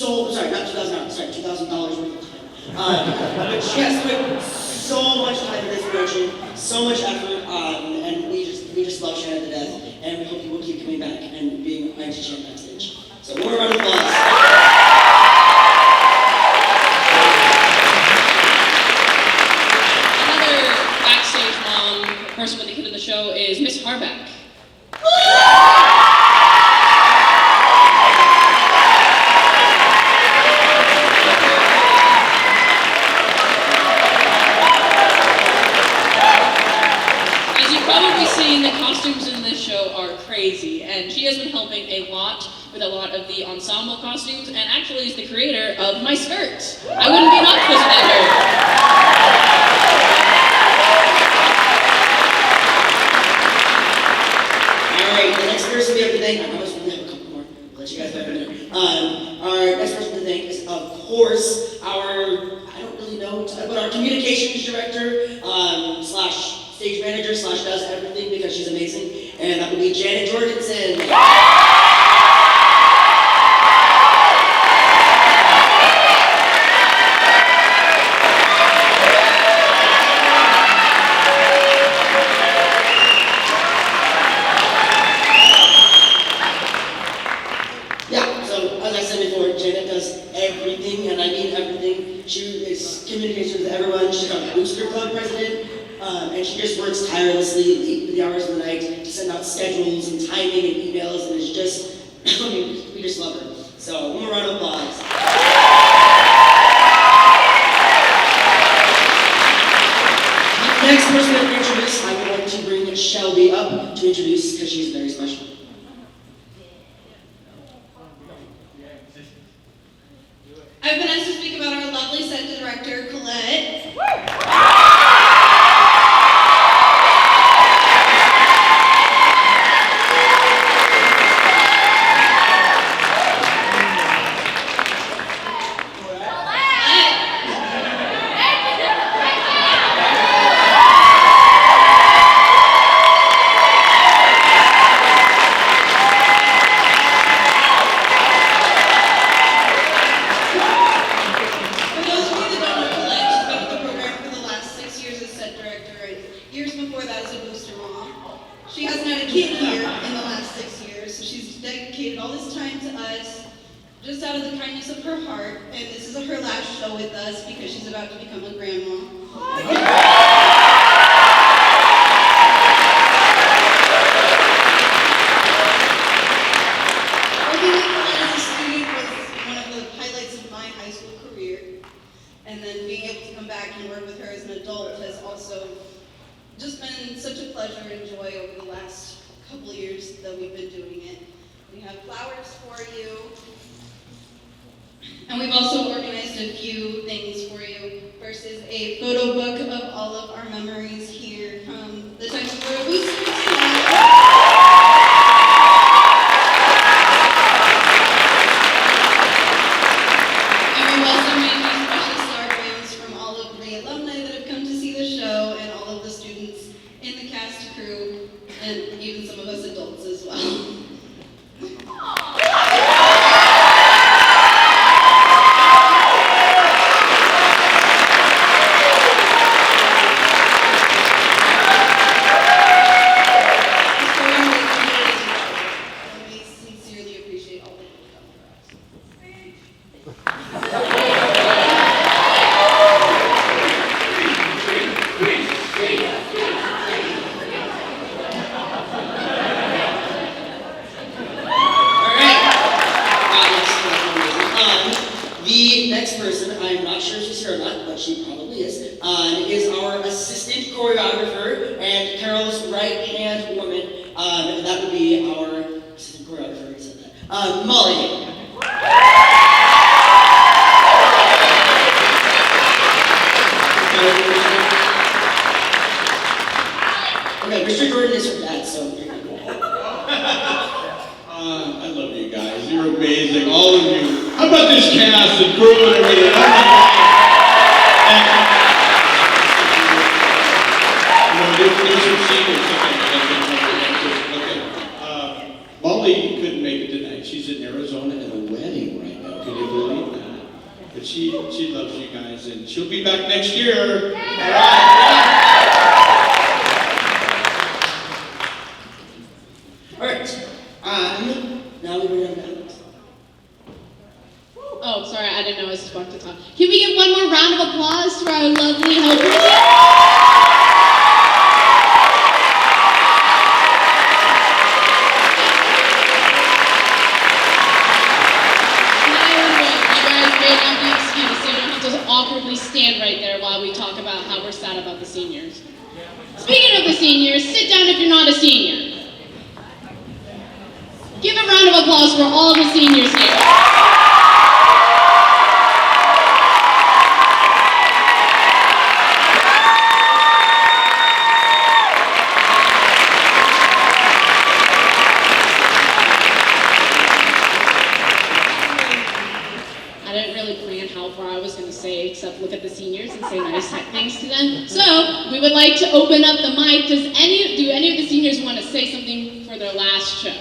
not 2,000 hours, sorry, $2,000 worth of time. But she has put so much time in this production, so much effort, and we just love Shanna to death, and we hope you will keep coming back and being Auntie Shanna backstage. So one more round of applause. Another backstage mom, person with the kid in the show, is Miss Harback. The costumes in this show are crazy, and she has been helping a lot with a lot of the ensemble costumes, and actually is the creator of my skirt. I wouldn't be an octopus without her. Alright, the next person we have to thank, I promise we have a couple more, I'll let you guys know. Our next person to thank is, of course, I don't really know, but our communications director, slash stage manager, slash does everything because she's amazing, and that would be Janet Jorgensen. Yeah, so as I said before, Janet does everything, and I mean everything. She is communications with everyone. She's our Booster Club president, and she just works tirelessly late into the hours of the night to send out schedules and timing and emails, and it's just, I mean, we just love her. So, one more round of applause. The next person I'm going to introduce, I'm going to bring Shelby up to introduce because she's very special. I've been asked to speak about our lovely set director, Colette. For those of you that don't know Colette, she's been with the program for the last 6 years as set director and years before that as a booster mom. She hasn't had a kid here in the last 6 years, so she's dedicated all this time to us just out of the kindness of her heart, and this is her last show with us because she's about to become a grandma. Working with Colette as a student was one of the highlights of my high school career, and then being able to come back and work with her as an adult has also just been such a pleasure and joy over the last couple of years that we've been doing it. We have flowers for you, and we've also organized a few things for you. First is a photo book of all of our memories here from the time we were a booster to And we've also made these precious star frames from all of the alumni that have come to see the show and all of the students in the cast crew and even some of us adults as well. This program is committed as well, and we sincerely appreciate all that you've done for us. The next person, I'm not sure if she's here or not, but she probably is our assistant choreographer and Carol's right-hand woman. And that would be our assistant choreographer, who said that? Molly. Okay, Mr. Jordan is her dad, so you're good. I love you guys. You're amazing, all of you. How about this cast and crew and everything? Oh my God. There's some seniors. Okay. Molly couldn't make it tonight. She's in Arizona at a wedding right now. Can you believe that? But she loves you guys, and she'll be back next year. All right. All right. Now we bring up Alex. Oh, sorry, I didn't know I was supposed to talk. Can we give one more round of applause to our lovely helpers? Awkwardly stand right there while we talk about how we're sad about the seniors. Speaking of the seniors, sit down if you're not a senior. Give a round of applause for all the seniors here. I didn't really plan how far I was going to say, except look at the seniors and say nice things to them. So we would like to open up the mic. Do any of the seniors want to say something for their last show?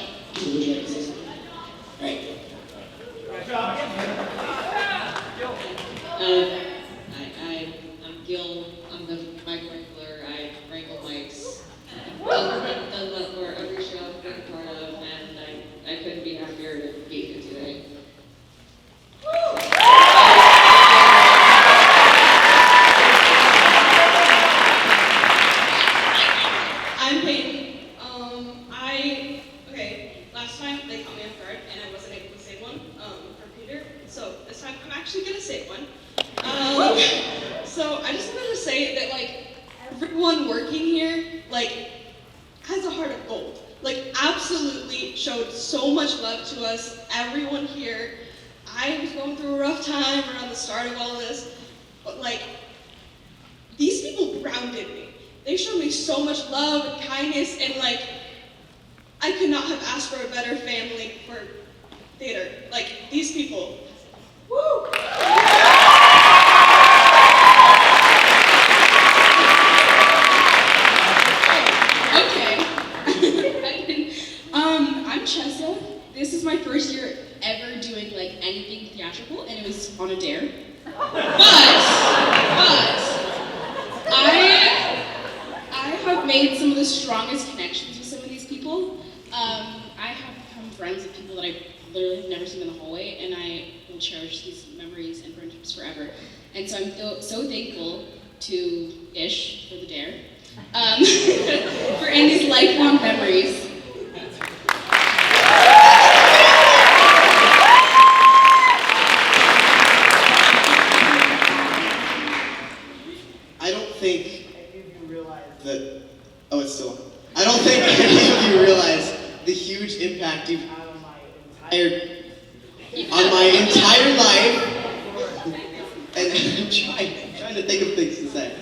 Right. I'm Gil. I'm the mic wrangler. I wrangle mics. I've done that for every show I've been a part of, and I couldn't be happier to be here today. I'm Peyton. Okay, last time they caught me off guard and I wasn't able to say one for Peter, so this time I'm actually gonna say one. So I just wanted to say that everyone working here has a heart of gold. Absolutely showed so much love to us. Everyone here. I was going through a rough time around the start of all this, but these people grounded me. They showed me so much love and kindness, and I could not have asked for a better family for theater. These people. Woo! Okay. I'm Chessa. This is my first year ever doing anything theatrical, and it was on a dare. But I have made some of the strongest connections with some of these people. I have become friends with people that I literally have never seen in the hallway, and I will cherish these memories and friendships forever. And so I'm so thankful to Ish for the dare, for Andy's lifelong memories. I don't think that. Oh, it's still on. I don't think any of you realize the huge impact you've had on my entire life. And I'm trying to think of things to say.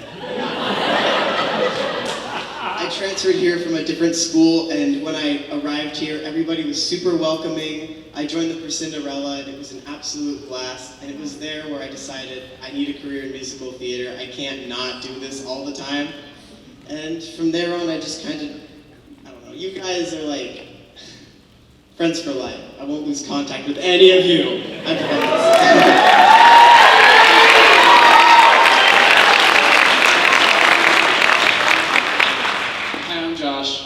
I transferred here from a different school, and when I arrived here, everybody was super welcoming. I joined the Percinderella, and it was an absolute blast. And it was there where I decided I need a career in musical theater. I can't not do this all the time. And from there on, I just kind of, I don't know, you guys are friends for life. I won't lose contact with any of you. I promise. Hi, I'm Josh.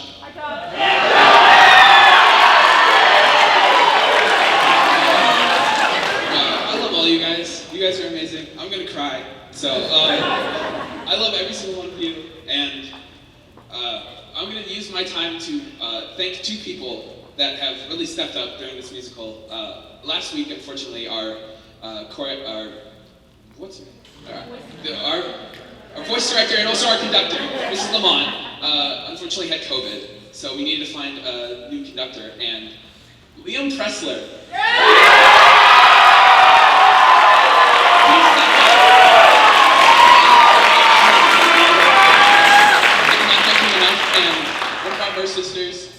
I love all you guys. You guys are amazing. I'm gonna cry. So, I love every single one of you, and I'm gonna use my time to thank two people that have really stepped up during this musical. Last week, unfortunately, our what's her name? Our voice director and also our conductor, Mrs. Lamont, unfortunately had COVID, so we needed to find a new conductor, and Liam Pressler. Her sisters,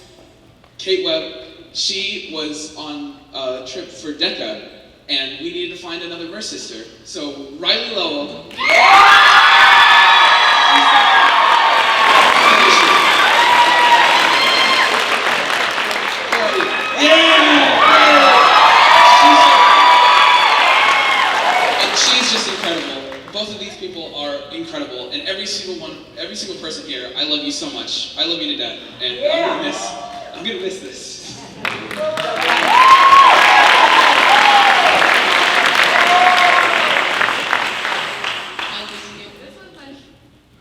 Kate Webb, she was on a trip for DECA, and we needed to find another verse sister. So Riley Lowell. And she's just incredible. Both of these people are incredible, and every single person here, I love you so much. I love you to death, and I'm gonna miss this.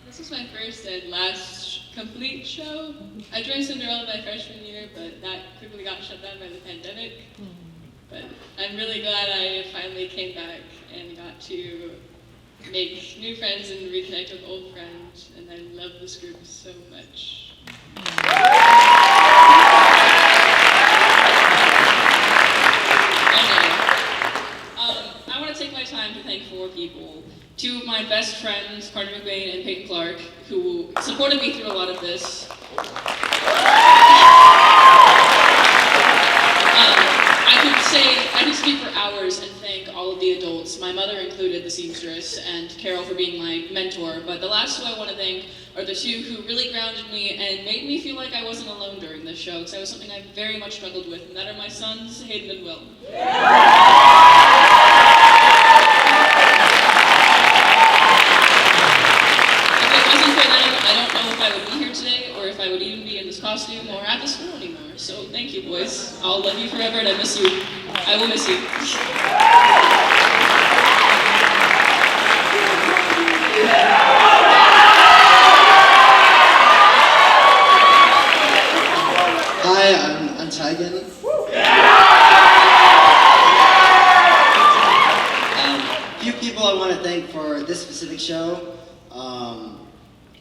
This was my first and last complete show. I joined Cinderella my freshman year, but that quickly got shut down by the pandemic. But I'm really glad I finally came back and got to make new friends and reconnect with old friends, and I love this group so much. I want to take my time to thank four people. Two of my best friends, Carter McBain and Peyton Clark, who supported me through a lot of this. I could speak for hours and thank all of the adults, my mother included, the seamstress, and Carol for being my mentor. But the last two I want to thank are the two who really grounded me and made me feel like I wasn't alone during this show, because that was something I very much struggled with, and that are my sons, Hayden and Will. I don't know if I would be here today or if I would even be in this costume or at the school anymore. So thank you, boys. I'll love you forever and I miss you. I will miss you. Hi, I'm Tigan. Few people I want to thank for this specific show.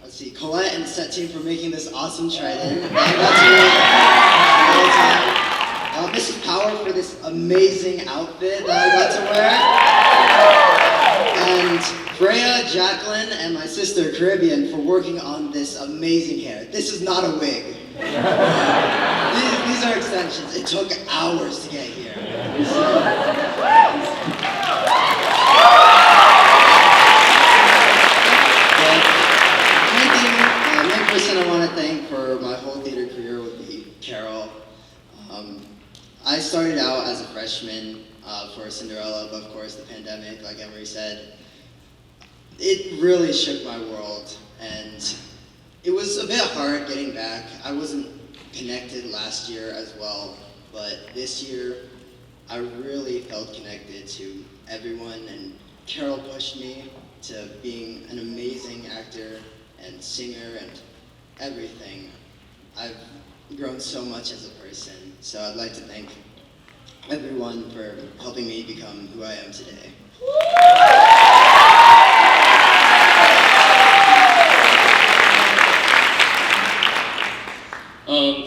Let's see, Colette and the set team for making this awesome trident. Mrs. Power for this amazing outfit that I got to wear. And Freya, Jacqueline, and my sister Caribbean for working on this amazing hair. This is not a wig. These are extensions. It took hours to get here. The main person I want to thank for my whole theater career would be Carol. I started out as a freshman for Cinderella, but of course the pandemic, like Emery said, it really shook my world, and it was a bit hard getting back. I wasn't connected last year as well, but this year I really felt connected to everyone, and Carol pushed me to being an amazing actor and singer and everything. I've grown so much as a person, so I'd like to thank everyone for helping me become who I am today.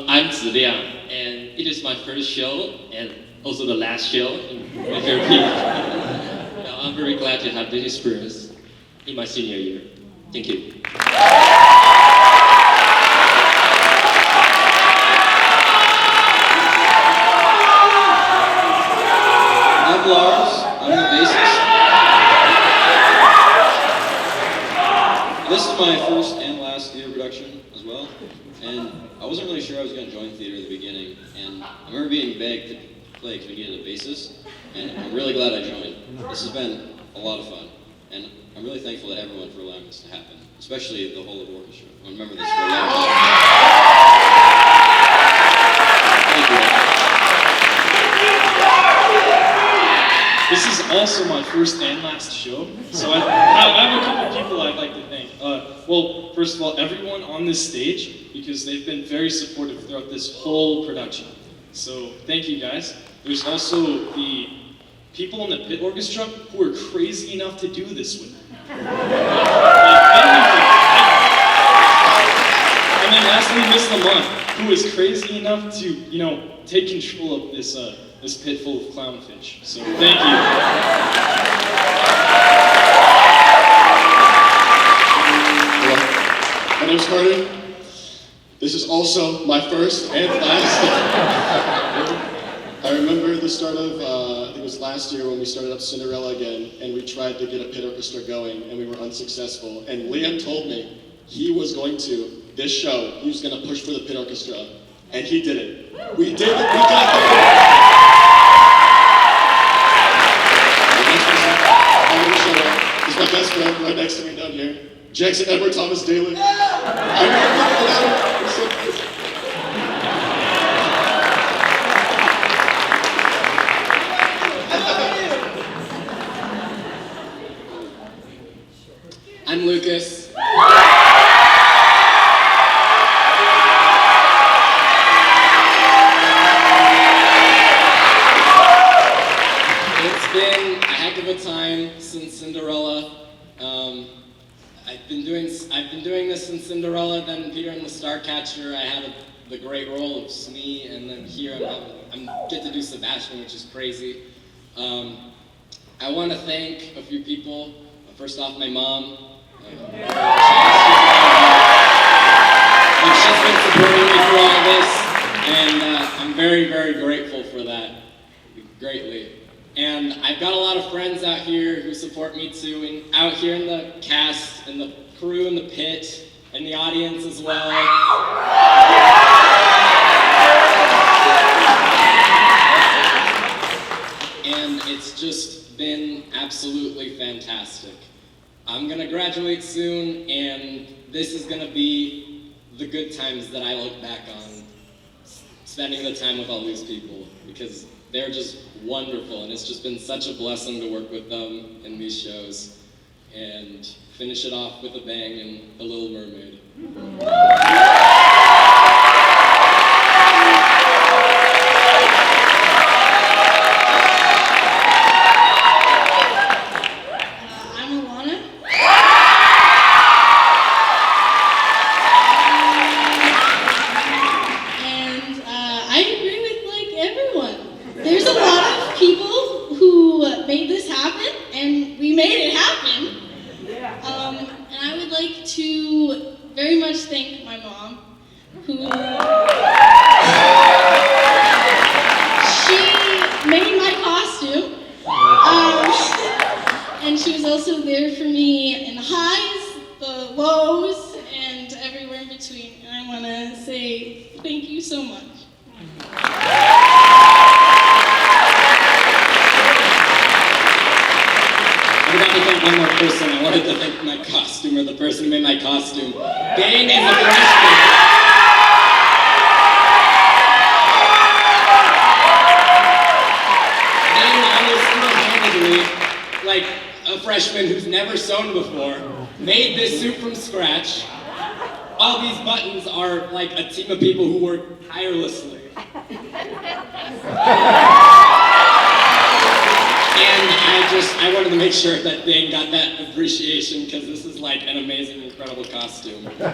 I'm Zi Liang, and it is my first show and also the last show in my therapy. I'm very glad to have this experience in my senior year. Thank you. I'm Lars. I'm the bassist. This is my first and last theater production as well, and I wasn't really sure I was going to join theater at the beginning, and I remember being begged to play because we needed a bassist, and I'm really glad I joined. This has been a lot of fun, and I'm really thankful to everyone for allowing this to happen, especially the whole of the orchestra. I'll remember this for a long time. Thank you. This is also my first and last show, so I have a couple people I'd like to thank. Well, first of all, everyone on this stage, because they've been very supportive throughout this whole production. So thank you guys. There's also the people in the pit orchestra who are crazy enough to do this with me. And then lastly, Miss Lamont, who is crazy enough to, take control of this this pit full of clownfish. So thank you. Hello. My name's Carter. This is also my first and last. I remember the start of, I think it was last year when we started up Cinderella again, and we tried to get a pit orchestra going, and we were unsuccessful. And Liam told me he was going to, this show, he was going to push for the pit orchestra, and he did it. We did it. We got the He's my best friend right next to me down here. Jackson Edward Thomas Daly. I'm Lucas. It's been a heck of a time since Cinderella. I've been doing this since Cinderella, then Peter and the Starcatcher. I had the great role of Smee, and then here I get to do Sebastian, which is crazy. I want to thank a few people. First off, my mom. She's been supporting me through all this, and I'm very, very grateful for that, greatly. And I've got a lot of friends out here who support me too, and out here in the cast, and the crew in the pit, and the audience as well. And it's just been absolutely fantastic. I'm gonna graduate soon, and this is gonna be the good times that I look back on, spending the time with all these people, because they're just wonderful, and it's just been such a blessing to work with them in these shows, and finish it off with a bang in The Little Mermaid. There's a lot of people who made this happen, and we made it happen. And I would like to very much thank my mom, who she made my costume, and she was also there for me in the highs, the lows, and everywhere in between. And I want to say thank you so much. I forgot to thank one more person. I wanted to thank my costumer, the person who made my costume. Dane is a freshman. Dane almost single-handedly, like a freshman who's never sewn before, made this suit from scratch. All these buttons are like a team of people who work tirelessly. And I wanted to make sure that Dane got that appreciation, because this is like an amazing, incredible costume. Well,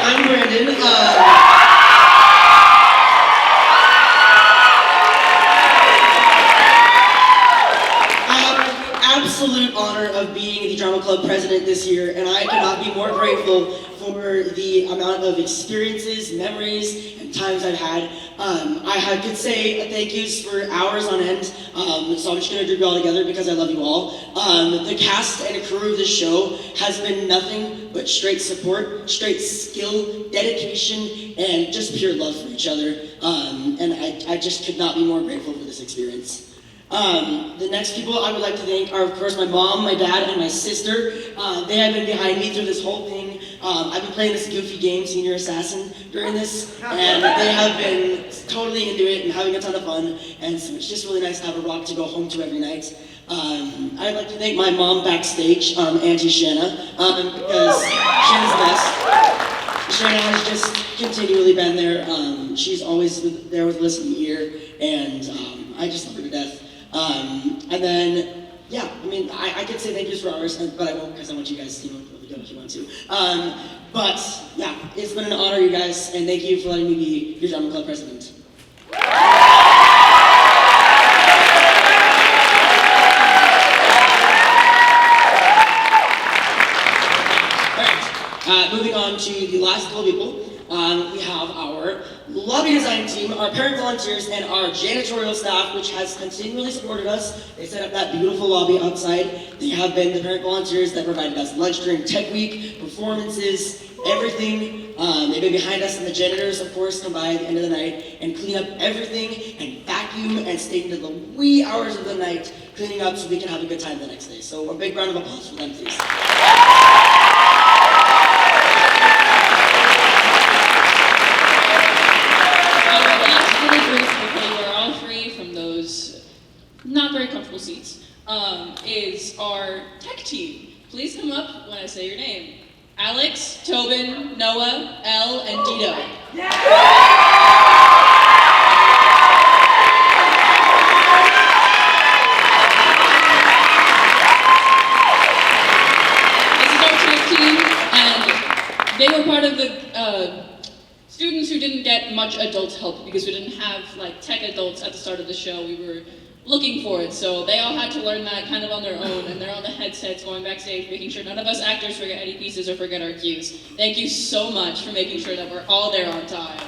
I'm Brandon. I have absolute honor of being the Drama Club president this year, and I cannot be more grateful for the amount of experiences, memories, and times I've had. Could say thank yous for hours on end, so I'm just going to group you all together because I love you all. The cast and crew of this show has been nothing but straight support, straight skill, dedication, and just pure love for each other. And I just could not be more grateful for this experience. The next people I would like to thank are, of course, my mom, my dad, and my sister. They have been behind me through this whole thing. I've been playing this goofy game, Senior Assassin, during this, and they have been totally into it and having a ton of fun, and so it's just really nice to have a rock to go home to every night. I'd like to thank my mom backstage, Auntie Shanna, because Shanna's the best. Shanna has just continually been there. She's always been there with a listening ear, and I just love her to death. And then, yeah, I mean, I could say thank yous for hours, but I won't because I want you guys to do what you want to. But, yeah, it's been an honor, you guys, and thank you for letting me be your Drama Club president. Moving on to the last couple people, we have our lobby design team, our parent volunteers, and our janitorial staff, which has continually supported us. They set up that beautiful lobby outside. They have been the parent volunteers that provided us lunch during Tech Week, performances, everything. They've been behind us, and the janitors, of course, come by at the end of the night and clean up everything and vacuum and stay into the wee hours of the night cleaning up so we can have a good time the next day. So a big round of applause for them, please. We're all free from those not very comfortable seats, is our tech team. Please come up when I say your name. Alex, Tobin, Noah, Elle, and Dito. This is our tech team, and they were part of the students who didn't get much adult help because we didn't have like tech adults at the start of the show. We were looking for it. So they all had to learn that kind of on their own, and they're on the headsets going backstage, making sure none of us actors forget any pieces or forget our cues. Thank you so much for making sure that we're all there on time.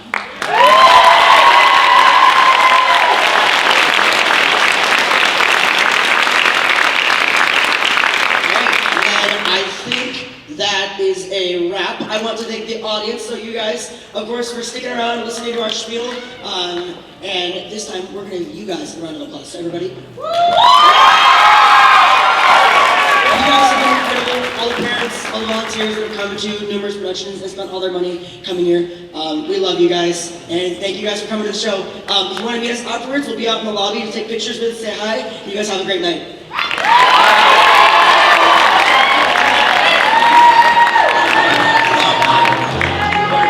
I think that is a wrap. I want to thank the audience, so you guys, of course, for sticking around and listening to our spiel. And this time, we're going to give you guys a round of applause. So everybody. You guys have been incredible. All the parents, all the volunteers that have come to numerous productions and spent all their money coming here. We love you guys, and thank you guys for coming to the show. If you want to meet us afterwards, we'll be out in the lobby to take pictures with us, say hi. You guys have a great night.